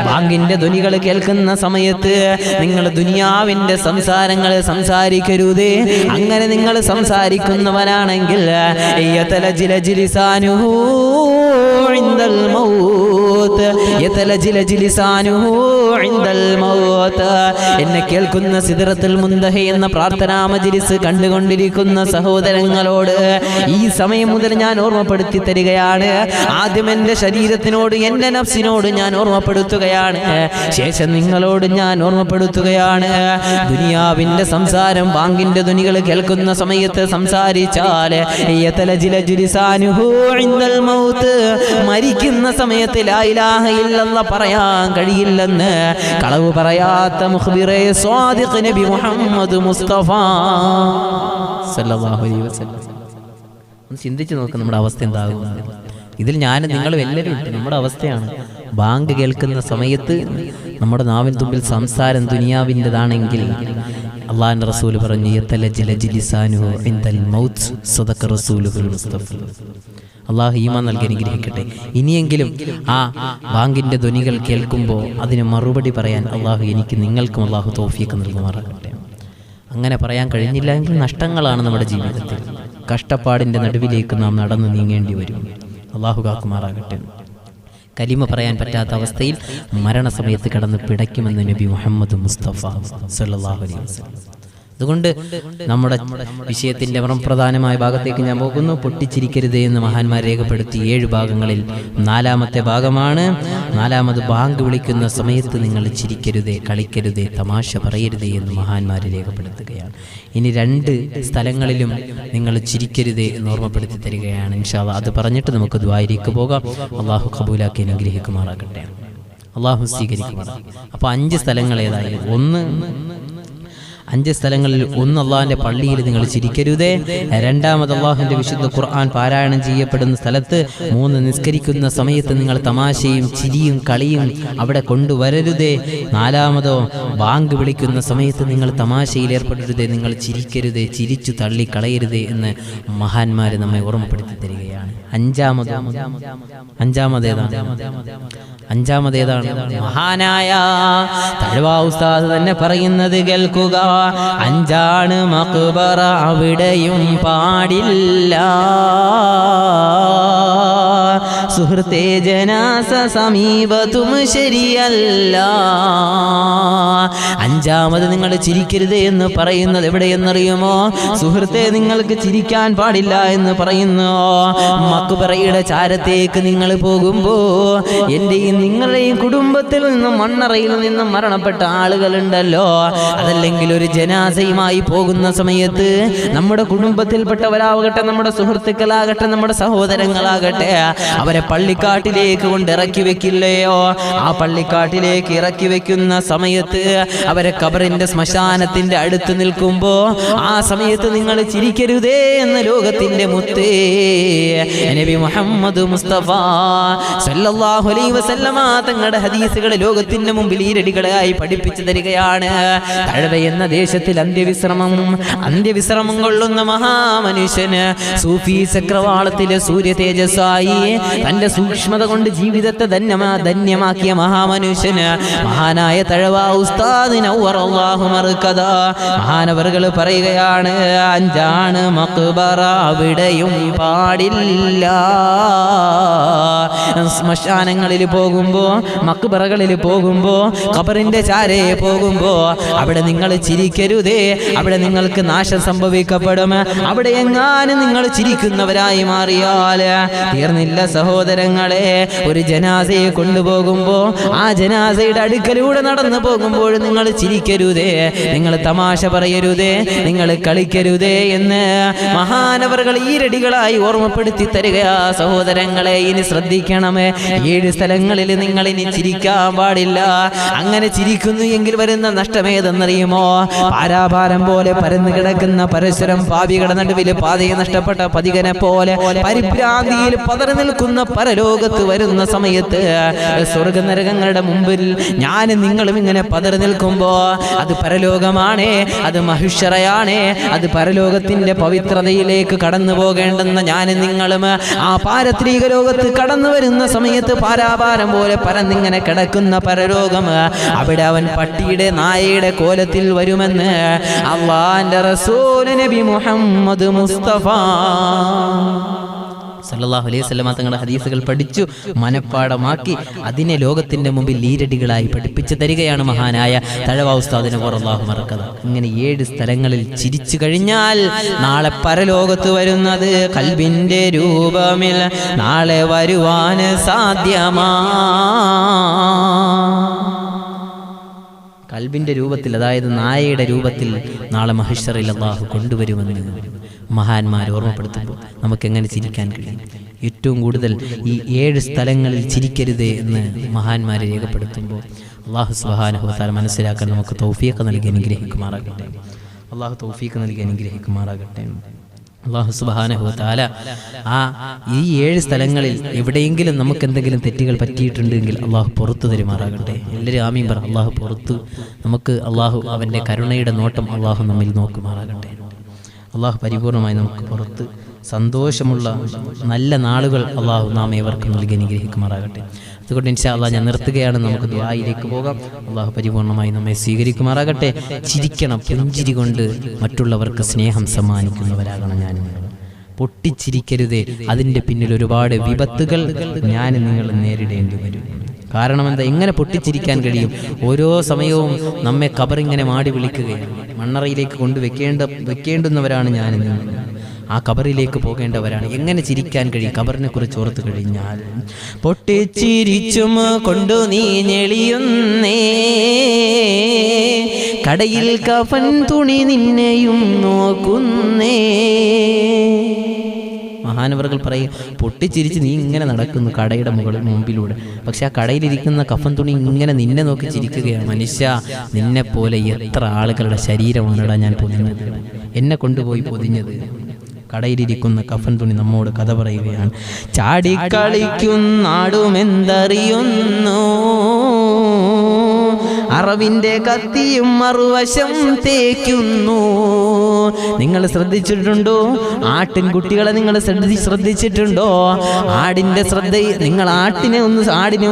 ബാങ്കിന്റെ ധ്വനികൾ കേൾക്കുന്ന സമയത്ത് നിങ്ങൾ ദുനിയാവിന്റെ സംസാരങ്ങൾ സംസാരിക്കരുതേ. അങ്ങനെ നിങ്ങൾ സംസാരിക്കുന്നവനാണെങ്കിൽ യതലജിലജു ലിസാനുഹു ഇൻദൽ മൗത്ത് യതലജിലജു ലിസാനുഹു ഇൻദൽ മൗത്ത്. എന്നെ കേൾക്കുന്ന സിദ്റത്തുൽ മുൻതഹ എന്ന പ്രാർത്ഥനാ മജ്ലിസ് കണ്ടുകൊണ്ടിരിക്കുന്ന സഹോദരങ്ങളോട് ഈ സമയം മുതൽ ഞാൻ ഓർമ്മപ്പെടുത്തി തരികയാണ്. ആദ്യം എൻ്റെ ശരീരത്തിനോട്, എൻ്റെ നഫ്സിനോട് ഞാൻ ഓർമ്മപ്പെടുത്തുകയാണ്, ശേഷം നിങ്ങളോട് ഞാൻ ഓർമ്മപ്പെടുത്തുകയാണ്. ദുനിയാവിന്റെ സംസാരം, ബാങ്കിന്റെ ധ്വനികൾ കേൾക്കുന്ന സമയത്ത് സംസാരിച്ചാൽ യതലജിലജു ലിസാനുഹു ഇൻദൽ മൗത്ത്, മരിക്കുന്ന സമയത്ത് ലാ ഇലാഹ ഇല്ലല്ലാഹ് പറയാൻ കഴിയില്ലെന്ന് കളവ് പറയാത്ത മുഖ്ബിറേ സ്വാദിഖ് നബി മുഹമ്മദ് മുസ്തഫ സല്ലല്ലാഹു അലൈഹി വസല്ലം. ഒന്ന് ചിന്തിച്ചു നോക്ക് നമ്മുടെ അവസ്ഥ എന്താകും. ഇതിൽ ഞാനും നിങ്ങളും എല്ലാവരും നമ്മുടെ അവസ്ഥയാണ്. ബാങ്ക് കേൾക്കുന്ന സമയത്ത് നമ്മുടെ നാവിൻ തുമ്പിൽ സംസാരം ദുനിയാവിൻ്റെതാണെങ്കിൽ അള്ളാഹുവിൻ്റെ റസൂൽ പറഞ്ഞു യതലജിലജു ലിസാനുഹു ഇൻദൽ മൗത്ത് സദഖ റസൂലുൽ മുസ്തഫ. അള്ളാഹു ഈമാൻ നൽകി അനുഗ്രഹിക്കട്ടെ. ഇനിയെങ്കിലും ആ ബാങ്കിന്റെ ധ്വനികൾ കേൾക്കുമ്പോൾ അതിന് മറുപടി പറയാൻ അള്ളാഹു എനിക്ക് നിങ്ങൾക്കും അള്ളാഹു തൗഫീഖ് നൽകുമാറാകട്ടെ. അങ്ങനെ പറയാൻ കഴിഞ്ഞില്ല എങ്കിൽ നഷ്ടങ്ങളാണ് നമ്മുടെ ജീവിതത്തിൽ. കഷ്ടപ്പാടിൻ്റെ നടുവിലേക്ക് നാം നടന്നു നീങ്ങേണ്ടി വരും. അള്ളാഹു കാക്കുമാറാകട്ടെ. കലിമ പറയാൻ പറ്റാത്ത അവസ്ഥയിൽ മരണസമയത്ത് കിടന്ന് പിടയ്ക്കുമെന്ന് നബി മുഹമ്മദ് മുസ്തഫ സല്ലല്ലാഹു അലൈഹി വസല്ലം. അതുകൊണ്ട് നമ്മുടെ വിഷയത്തിൻ്റെ പ്രധാനമായ ഭാഗത്തേക്ക് ഞാൻ പോകുന്നു. പൊട്ടിച്ചിരിക്കരുതേ എന്ന് മഹാന്മാർ രേഖപ്പെടുത്തി 7 ഭാഗങ്ങളിൽ 4-ാമത്തെ ഭാഗമാണ്. 4-ാമത് ബാങ്ക് വിളിക്കുന്ന സമയത്ത് നിങ്ങൾ ചിരിക്കരുതേ, കളിക്കരുതേ, തമാശ പറയരുതേ എന്ന് മഹാന്മാർ രേഖപ്പെടുത്തുകയാണ്. ഇനി 2 സ്ഥലങ്ങളിലും നിങ്ങൾ ചിരിക്കരുതേ എന്ന് ഓർമ്മപ്പെടുത്തി തരികയാണ്. ഇൻഷാ അല്ലാഹ് അത് പറഞ്ഞിട്ട് നമുക്ക് ദുആയിലേക്ക് പോകാം. അള്ളാഹു ഖബൂലാക്കി അനുഗ്രഹിക്കുമാറാകട്ടെ, അള്ളാഹു സ്വീകരിക്കുമാറാകട്ടെ. അപ്പോൾ 5 സ്ഥലങ്ങൾ ഏതായാലും 5 സ്ഥലങ്ങളിൽ ഒന്ന് അള്ളാഹിന്റെ പള്ളിയിൽ നിങ്ങൾ ചിരിക്കരുതേ, 2-ാമത് അള്ളാഹുവിന്റെ വിശുദ്ധ ഖുർആൻ പാരായണം ചെയ്യപ്പെടുന്ന സ്ഥലത്ത്, 3 നിസ്കരിക്കുന്ന സമയത്ത് നിങ്ങൾ തമാശയും ചിരിയും കളിയും അവിടെ കൊണ്ടുവരരുതേ, 4-ാമതോ ബാങ്ക് വിളിക്കുന്ന സമയത്ത് നിങ്ങൾ തമാശയിൽ ഏർപ്പെടരുതേ, നിങ്ങൾ ചിരിക്കരുതേ, ചിരിച്ചു തള്ളി കളയരുതേ എന്ന് മഹാന്മാർ നമ്മെ ഓർമ്മപ്പെടുത്തി തരികയാണ്. 5-ാമതേതാണ് മഹാനായ തഴവാ ഉസ്താദ് തന്നെ പറയുന്നത് കേൾക്കുക. 5 മഖ്ബറ അവിടെയും പാടില്ല, സുഹൃത്തേ ജനാസ സമീപത്തും ശരിയല്ല. 5-ാമത് നിങ്ങൾ ചിരിക്കരുത് എന്ന് പറയുന്നത് എവിടെയെന്നറിയുമോ? സുഹൃത്തേ, നിങ്ങൾക്ക് ചിരിക്കാൻ പാടില്ല എന്ന് പറയുന്നു മഖ്ബറയുടെ ചാരത്തേക്ക് നിങ്ങൾ പോകുമ്പോ എന്റെയും നിങ്ങളുടെയും കുടുംബത്തിൽ നിന്നും മണ്ണറയിൽ നിന്നും മരണപ്പെട്ട ആളുകളുണ്ടല്ലോ, അതല്ലെങ്കിൽ ഒരു ജനാസയുമായി പോകുന്ന സമയത്ത് നമ്മുടെ കുടുംബത്തിൽപ്പെട്ടവരാകട്ടെ, നമ്മുടെ സുഹൃത്തുക്കളാകട്ടെ, നമ്മുടെ സഹോദരങ്ങളാകട്ടെ, അവരെ പള്ളിക്കാട്ടിലേക്ക് കൊണ്ട് ഇറക്കി വെക്കില്ലയോ? ആ പള്ളിക്കാട്ടിലേക്ക് ഇറക്കി വെക്കുന്ന സമയത്ത് അവരെ ഖബറിന്റെ ശ്മശാനത്തിന്റെ അടുത്ത് നിൽക്കുമ്പോ ആ സമയത്ത് നിങ്ങൾ ചിരിക്കരുതേ എന്ന് ലോകത്തിന്റെ മുത്തേ നബി മുഹമ്മദ് മുസ്തഫ സല്ലല്ലാഹു അലൈഹി വസല്ലമ തങ്ങളുടെ ഹദീസുകൾ ലോകത്തിന്റെ മുമ്പിൽ ഈരടികളായി പഠിപ്പിച്ചു തരികയാണ്. തഴവ എന്ന ദേശത്തിൽ അന്ത്യവിശ്രമം കൊള്ളുന്ന മഹാമനുഷ്യന് സൂഫി ചക്രവാളത്തിലെ സൂര്യ തേജസ്സായി തന്റെ സൂക്ഷ്മത കൊണ്ട് ജീവിതത്തെ ധന്യമാക്കിയ മഹാമനുഷ്യന് മഹാനായ തഴവ ഉസ്താദ് നവ്വറല്ലാഹു മർകദ മഹാനവറുകൾ പറയുകയാണ്, 5 മഖ്ബറ അവിടെയും പാടില്ല. ശ്മശാനങ്ങളിൽ പോകുമ്പോ, മഖ്ബറകളിൽ പോകുമ്പോ, ഖബറിന്റെ ചാരയെ പോകുമ്പോ അവിടെ നിങ്ങൾ ചിരിക്കരുതേ, അവിടെ നിങ്ങൾക്ക് നാശം സംഭവിക്കപ്പെടും. അവിടെ എങ്ങാനും നിങ്ങൾ ചിരിക്കുന്നവരായി മാറിയാൽ തീർന്നില്ല സഹോദരങ്ങളെ. ഒരു ജനാസയെ കൊണ്ടുപോകുമ്പോ ആ ജനാസയുടെ അടുക്കലൂടെ നടന്നു പോകുമ്പോൾ നിങ്ങൾ ചിരിക്കരുതേ, നിങ്ങൾ തമാശ പറയരുതേ, നിങ്ങൾ കളിക്കരുതേ എന്ന് മഹാനവറുകൾ ഈരടികളായി ഓർമ്മപ്പെടുത്തി തരികയാ. സഹോദരങ്ങളെ, ഇനി ശ്രദ്ധിക്കണമേ, 7 സ്ഥലങ്ങളിൽ നിങ്ങൾ ഇനി ചിരിക്കാൻ പാടില്ല. അങ്ങനെ ചിരിക്കുന്നു എങ്കിൽ വരുന്ന നഷ്ടമേതെന്നറിയുമോ? പാരാഭാരം പോലെ പരന്നു കിടക്കുന്ന പരസ്പരം പാപികളുടെ നടുവിൽ പാതയെ നഷ്ടപ്പെട്ട പതികനെ പോലെ പരിഭ്രാന്തിയിൽ പതറി നിൽക്കുന്ന പരലോകത്ത് വരുന്ന സമയത്ത് സ്വർഗനരകങ്ങളുടെ മുമ്പിൽ ഞാനും നിങ്ങളും ഇങ്ങനെ പതറി നിൽക്കുമ്പോ അത് പരലോകമാണേ, അത് മഹിഷറയാണേ, അത് പരലോകത്തിന്റെ പവിത്രതയിലേക്ക് കടന്നു പോകേണ്ടെന്ന ഞാനും നിങ്ങളും ആ പാരത്രിക ലോകത്ത് കടന്നു വരുന്ന സമയത്ത് പാരാഭാരം പോലെ പരന്നിങ്ങനെ കിടക്കുന്ന പരലോകം, അവിടെ അവൻ പട്ടിയുടെ നായയുടെ കോലത്തിൽ വരുമെന്ന് അല്ലാഹുവിന്റെ റസൂൽ നബി മുഹമ്മദ് മുസ്തഫ സല്ലല്ലാഹു അലൈഹി വസല്ലം തങ്ങളുടെ ഹദീസുകൾ പഠിച്ചു മനപ്പാടമാക്കി അതിനെ ലോകത്തിന്റെ മുമ്പിൽ ഈരടികളായി പഠിപ്പിച്ചു തരികയാണ് മഹാനായ തഴവ ഉസ്താദ് നവ്വറല്ലാഹു മർകദ. ഇങ്ങനെ 7 സ്ഥലങ്ങളിൽ ചിരിച്ചു കഴിഞ്ഞാൽ നാളെ പരലോകത്ത് വരുന്നത് ഖൽബിന്റെ രൂപമിൽ നാളെ വരുവാൻ സാധ്യമാ. കൽബിന്റെ രൂപത്തിൽ, അതായത് നായയുടെ രൂപത്തിൽ നാളെ മഹിഷറിൽ അല്ലാഹു കൊണ്ടുവരുമെന്ന് മഹാന്മാർ ഓർമ്മപ്പെടുത്തുമ്പോൾ നമുക്ക് എങ്ങനെ ചിരിക്കാൻ കഴിയും? ഏറ്റവും കൂടുതൽ ഈ 7 സ്ഥലങ്ങളിൽ ചിരിക്കരുതേ എന്ന് മഹാന്മാരെ രേഖപ്പെടുത്തുമ്പോൾ അല്ലാഹു സുബ്ഹാനഹു വ തആല മനസ്സിലാക്കാൻ നമുക്ക് തൗഫീഖ് നൽകി അനുഗ്രഹിക്കുമാറാകട്ടെ. അല്ലാഹു തൗഫീഖ് നൽകി അനുഗ്രഹിക്കുമാറാകട്ടെ. അല്ലാഹു സുബ്ഹാനഹു വ തആല ഈ 7 സ്ഥലങ്ങളിൽ എവിടെയെങ്കിലും നമുക്ക് എന്തെങ്കിലും തെറ്റുകൾ പറ്റിയിട്ടുണ്ടെങ്കിൽ അല്ലാഹു പുറത്തു തരുമാറാകട്ടെ. എല്ലാവരും ആമീൻ പറ. അല്ലാഹു പുറത്തു നമുക്ക് അല്ലാഹു അവൻ്റെ കരുണയുടെ നോട്ടം അല്ലാഹു നമ്മിൽ നോക്കുമാറാകട്ടെ. അല്ലാഹു പരിപൂർണമായി നമുക്ക് പുറത്ത് സന്തോഷമുള്ള നല്ല നാളുകൾ അല്ലാഹു നാം ഏവർക്കും നൽകി അനുഗ്രഹിക്കുമാറാകട്ടെ. അതുകൊണ്ട് ഇൻഷാ അല്ലാഹ് ഞാൻ നിർത്തുകയാണ്. നമുക്ക് ദുആയിലേക്ക് പോകാം. അല്ലാഹു പരിപൂർണമായി നമ്മെ സ്വീകരിക്കുമാറാകട്ടെ. ചിരിക്കണം, പുഞ്ചിരി കൊണ്ട് മറ്റുള്ളവർക്ക് സ്നേഹം സമ്മാനിക്കുന്നവരാകണം ഞാൻ. പൊട്ടിച്ചിരിക്കരുതേ, അതിൻ്റെ പിന്നിൽ ഒരുപാട് വിപത്തുകൾ ഞാൻ നിങ്ങൾ നേരിടേണ്ടി വരും. കാരണം എന്താ? എങ്ങനെ പൊട്ടിച്ചിരിക്കാൻ കഴിയും? ഓരോ സമയവും നമ്മെ ഖബറിങ്ങനെ മാടി വിളിക്കുകയാണ്. മണ്ണറയിലേക്ക് വെക്കേണ്ടുന്നവരാണ് ഞാൻ നിങ്ങൾ. ആ ഖബറിലേക്ക് പോകേണ്ടവരാണ്. എങ്ങനെ ചിരിക്കാൻ കഴിയും? ഖബറിനെ കുറിച്ച് ഓർത്തു കഴിഞ്ഞാൽ പൊട്ടിച്ചിരിച്ചും കൊണ്ടു നീ ഞെളിയുന്നേ, കടയിൽ കഫൻ തുണി നിന്നെയും നോക്കുന്നേ. മഹാനവറുകൾ പറയും, പൊട്ടിച്ചിരിച്ച് നീ ഇങ്ങനെ നടക്കുന്നു കടയുടെ മുമ്പിലൂടെ, പക്ഷെ ആ കടയിലിരിക്കുന്ന കഫൻ തുണി ഇങ്ങനെ നിന്നെ നോക്കി ചിരിക്കുകയാണ്. മനുഷ്യ, നിന്നെ പോലെ എത്ര ആളുകളുടെ ശരീരമാണടാ ഞാൻ പൊതിഞ്ഞത്, എന്നെ കൊണ്ടുപോയി പൊതിഞ്ഞത്. കടയിലിരിക്കുന്ന കഫൻ തുണി നമ്മോട് കഥ പറയുകയാണ്. ചാടിക്കളിക്കുന്നാടുമെന്തറിയുന്നു, അറവിന്റെ കത്തിയും മറുവശം തേക്കുന്നു. നിങ്ങൾ ശ്രദ്ധിച്ചിട്ടുണ്ടോ? ആട്ടിൻകുട്ടികളെ നിങ്ങൾ ശ്രദ്ധിച്ചിട്ടുണ്ടോ? നിങ്ങൾ ആടിനെ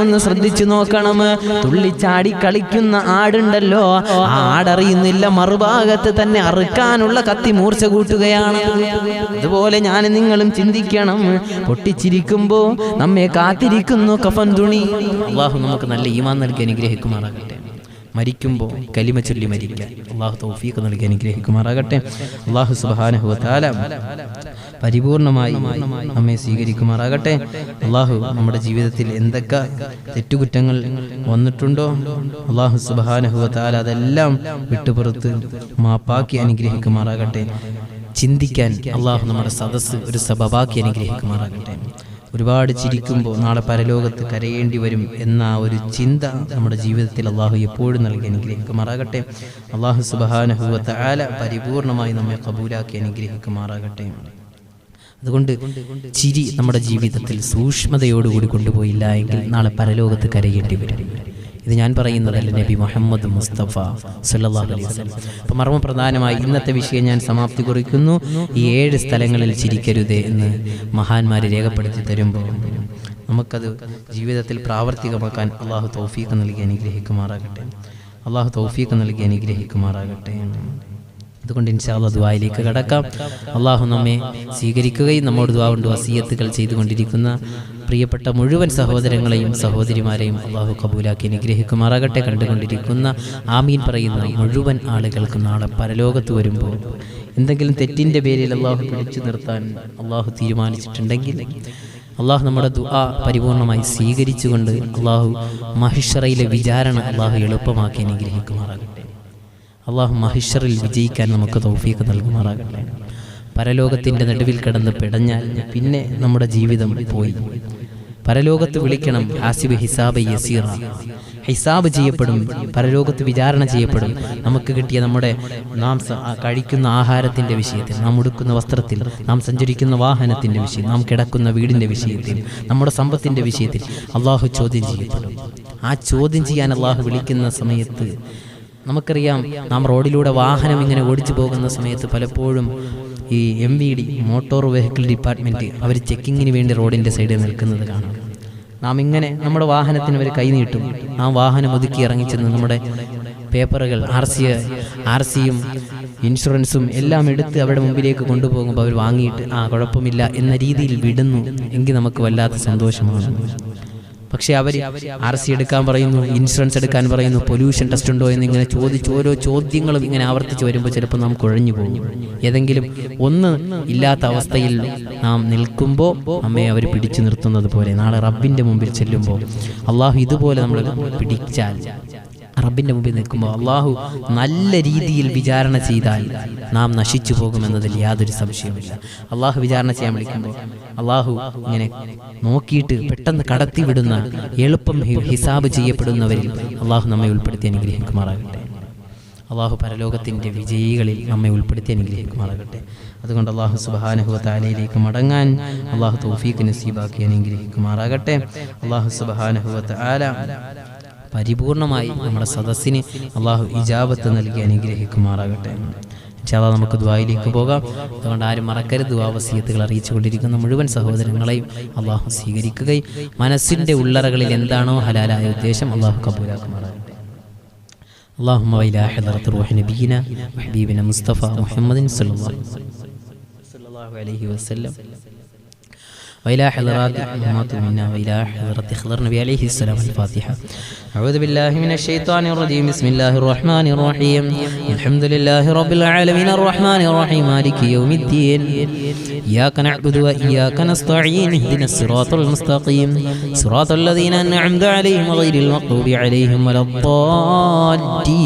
ഒന്ന് ശ്രദ്ധിച്ചു നോക്കണം. തുള്ളിച്ചാടി കളിക്കുന്ന ആടുണ്ടല്ലോ, ആ ആടറിയുന്നില്ല മറുഭാഗത്ത് തന്നെ അറുക്കാനുള്ള കത്തി മൂർച്ച കൂട്ടുകയാണ്. അതുപോലെ ഞാൻ നിങ്ങളും ചിന്തിക്കണം. പൊട്ടിച്ചിരിക്കുമ്പോ നമ്മെ കാത്തിരിക്കുന്നു കഫൻ തുണി. അല്ലാഹു നമുക്ക് നല്ല ഈമാൻ നൽകി അനുഗ്രഹിക്കുമാറാകട്ടെ. മരിക്കുമ്പോൾ കലിമ ചൊല്ലി മരിക്കാൻ അല്ലാഹു തൗഫീഖ് നൽകി അനുഗ്രഹിക്കുമാറാകട്ടെ. അല്ലാഹു സുബ്ഹാനഹു വ തആല പരിപൂർണമായി നമ്മെ സ്വീകരിക്കുമാറാകട്ടെ. അല്ലാഹു നമ്മുടെ ജീവിതത്തിൽ എന്തൊക്കെ തെറ്റുകുറ്റങ്ങൾ വന്നിട്ടുണ്ടോ അല്ലാഹു സുബ്ഹാനഹു വ തആല അതെല്ലാം വിട്ടുപുറത്ത് മാപ്പാക്കി അനുഗ്രഹിക്കുമാറാകട്ടെ. ചിന്തിക്കാൻ അല്ലാഹു നമ്മുടെ സദസ്സ് ഒരു സബബാക്കി അനുഗ്രഹിക്കുമാറാകട്ടെ. ഒരുപാട് ചിരിക്കുമ്പോൾ നാളെ പരലോകത്ത് കരയേണ്ടി വരും എന്ന ഒരു ചിന്ത നമ്മുടെ ജീവിതത്തിൽ അല്ലാഹു എപ്പോഴും നൽകി അനുഗ്രഹിക്കുമാറാകട്ടെ. അല്ലാഹു സുബ്ഹാനഹു വ തആല പരിപൂർണമായി നമ്മെ ഖബൂലാക്കി അനുഗ്രഹിക്കുമാറാകട്ടെ. അതുകൊണ്ട് ചിരി നമ്മുടെ ജീവിതത്തിൽ സൂക്ഷ്മതയോടുകൂടി കൊണ്ടുപോയില്ല എങ്കിൽ നാളെ പരലോകത്ത് കരയേണ്ടി വരും. ഇത് ഞാൻ പറയുന്നതല്ല, നബി മുഹമ്മദ് മുസ്തഫ സല്ലല്ലാഹു അലൈഹി വസല്ലം. അപ്പോൾ മർമ്മപ്രധാനമായി ഇന്നത്തെ വിഷയം ഞാൻ സമാപ്തി കുറിക്കുന്നു. ഈ 7 സ്ഥലങ്ങളിൽ ചിരിക്കരുതേ എന്ന് മഹാന്മാർ രേഖപ്പെടുത്തി തരുമ്പോൾ നമുക്കത് ജീവിതത്തിൽ പ്രാവർത്തികമാക്കാൻ അള്ളാഹു തൗഫീഖ് നൽകി അനുഗ്രഹിക്കുമാറാകട്ടെ. അള്ളാഹു തൗഫീഖ് നൽകി അനുഗ്രഹിക്കുമാറാകട്ടെ. അതുകൊണ്ട് ഇൻഷാ അല്ലാഹ് ദുആയിലേക്ക് കടക്കാം. അള്ളാഹു നമ്മെ സ്വീകരിക്കുകയും നമ്മോട് ദുആ കൊണ്ട് വസിയത്തുകൾ ചെയ്തുകൊണ്ടിരിക്കുന്ന പ്രിയപ്പെട്ട മുഴുവൻ സഹോദരങ്ങളെയും സഹോദരിമാരെയും അള്ളാഹു കബൂലാക്കി അനുഗ്രഹിക്കുമാറാകട്ടെ. കണ്ടുകൊണ്ടിരിക്കുന്ന ആമീൻ പറയുന്ന മുഴുവൻ ആളുകൾക്കും നാളെ പരലോകത്ത് വരുമ്പോൾ എന്തെങ്കിലും തെറ്റിൻ്റെ പേരിൽ അള്ളാഹു പിടിച്ചു നിർത്താൻ അള്ളാഹു തീരുമാനിച്ചിട്ടുണ്ടെങ്കിൽ അള്ളാഹു നമ്മുടെ ദുആ പരിപൂർണമായി സ്വീകരിച്ചുകൊണ്ട് അള്ളാഹു മഹിഷറയിലെ വിചാരണ അള്ളാഹു എളുപ്പമാക്കി അനുഗ്രഹിക്കുമാറാകട്ടെ. അള്ളാഹു മഹിഷറിൽ വിജയിക്കാൻ നമുക്ക് തൗഫീഖ് നൽകുമാറാകട്ടെ. പരലോകത്തിൻ്റെ നടുവിൽ കിടന്ന് പിടഞ്ഞാൽ പിന്നെ നമ്മുടെ ജീവിതം പോയി. പരലോകത്ത് വിളിക്കണം, ഹാസിബ് ഹിസാബ് യസീറ, ഹിസാബ് ചെയ്യപ്പെടും, പരലോകത്ത് വിചാരണ ചെയ്യപ്പെടും. നമുക്ക് കിട്ടിയ നാം കഴിക്കുന്ന ആഹാരത്തിൻ്റെ വിഷയത്തിൽ, നാം ഉടുക്കുന്ന വസ്ത്രത്തിൽ, നാം സഞ്ചരിക്കുന്ന വാഹനത്തിൻ്റെ വിഷയം, നാം കിടക്കുന്ന വീടിൻ്റെ വിഷയത്തിൽ, നമ്മുടെ സമ്പത്തിൻ്റെ വിഷയത്തിൽ അള്ളാഹു ചോദ്യം ചെയ്യപ്പെടും. ആ ചോദ്യം ചെയ്യാൻ അള്ളാഹു വിളിക്കുന്ന സമയത്ത് നമുക്കറിയാം, നാം റോഡിലൂടെ വാഹനം ഇങ്ങനെ ഓടിച്ചു പോകുന്ന സമയത്ത് പലപ്പോഴും ഈ MVD മോട്ടോർ വെഹിക്കിൾ ഡിപ്പാർട്ട്മെൻറ്റ് അവർ ചെക്കിങ്ങിന് വേണ്ടി റോഡിൻ്റെ സൈഡിൽ നിൽക്കുന്നത് കാണാം. നാം ഇങ്ങനെ നമ്മുടെ വാഹനത്തിന് അവർ കൈനീട്ടും. ആ വാഹനം ഒതുക്കി ഇറങ്ങിച്ചെന്ന് നമ്മുടെ പേപ്പറുകൾ RC-യും ഇൻഷുറൻസും എല്ലാം എടുത്ത് അവരുടെ മുമ്പിലേക്ക് കൊണ്ടുപോകുമ്പോൾ അവർ വാങ്ങിയിട്ട് കുഴപ്പമില്ല എന്ന രീതിയിൽ വിടുന്നു. എങ്കിൽ നമുക്ക് വല്ലാത്ത സന്തോഷമാണ്. പക്ഷേ അവർ RC എടുക്കാൻ പറയുന്നു, ഇൻഷുറൻസ് എടുക്കാൻ പറയുന്നു, പൊല്യൂഷൻ ടെസ്റ്റ് ഉണ്ടോ എന്നിങ്ങനെ ചോദിച്ച് ഓരോ ചോദ്യങ്ങളും ഇങ്ങനെ ആവർത്തിച്ച് വരുമ്പോൾ ചിലപ്പോൾ നാം കുഴഞ്ഞു പോകും. ഏതെങ്കിലും ഒന്ന് ഇല്ലാത്ത അവസ്ഥയിൽ നാം നിൽക്കുമ്പോൾ നമ്മെ അവർ പിടിച്ചു നിർത്തുന്നത് പോലെ നാളെ റബ്ബിൻ്റെ മുമ്പിൽ ചെല്ലുമ്പോൾ അള്ളാഹു ഇതുപോലെ നമ്മൾ പിടിച്ചാൽ, റബ്ബിൻ്റെ മുമ്പിൽ നിൽക്കുമ്പോൾ അള്ളാഹു നല്ല രീതിയിൽ വിചാരണ ചെയ്താൽ നാം നശിച്ചു പോകുമെന്നതിൽ യാതൊരു സംശയവുമില്ല. അള്ളാഹു വിചാരണ ചെയ്യാൻ വിളിക്കുമ്പോൾ അള്ളാഹു ഇങ്ങനെ നോക്കിയിട്ട് പെട്ടെന്ന് കടത്തിവിടുന്ന, എളുപ്പം ഹിസാബ് ചെയ്യപ്പെടുന്നവരിൽ അള്ളാഹു നമ്മെ ഉൾപ്പെടുത്തി അനുഗ്രഹിക്കുമാറാകട്ടെ. അള്ളാഹു പരലോകത്തിൻ്റെ വിജയികളിൽ നമ്മെ ഉൾപ്പെടുത്തി അനുഗ്രഹിക്കുമാറാകട്ടെ. അതുകൊണ്ട് അള്ളാഹു സുബ്ഹാനഹു വ തആലയിലേക്ക് മടങ്ങാൻ അള്ളാഹു തൗഫീഖ് നസീബാക്കി അനുഗ്രഹിക്കുമാറാകട്ടെ. അള്ളാഹു സുബ്ഹാനഹു വ തആല പരിപൂർണമായി നമ്മുടെ സദസ്സിന് അള്ളാഹു ഇജാബത്ത് നൽകി അനുഗ്രഹിക്കുമാറാകട്ടെ. ഇൻഷാ അല്ലാഹ് നമുക്ക് ദുആയിലേക്ക് പോകാം. അതുകൊണ്ട് ആരും മറക്കരുത്, ദുആ വസിയത്തുകൾ അറിയിച്ചു കൊണ്ടിരിക്കുന്ന മുഴുവൻ സഹോദരങ്ങളെയും അള്ളാഹു സ്വീകരിക്കുകയും മനസ്സിൻ്റെ ഉള്ളറകളിൽ എന്താണോ ഹലാലായ ഉദ്ദേശം അള്ളാഹു കബൂലാക്കുമാറാകട്ടെ. اللهم وإلى حضرة روح نبينا وحبيبنا مصطفى محمد صلى الله عليه وسلم وإلى حضرات أمهات منا وإلى حضرة خضر النبي عليه السلام. الفاتحة. أعوذ بالله من الشيطان الرجيم. بسم الله الرحمن الرحيم. الحمد لله رب العالمين الرحمن الرحيم مالك يوم الدين. إياك نعبد وإياك نستعين. اهدنا الصراط المستقيم صراط الذين أنعمت عليهم غير المغضوب عليهم ولا الضالين.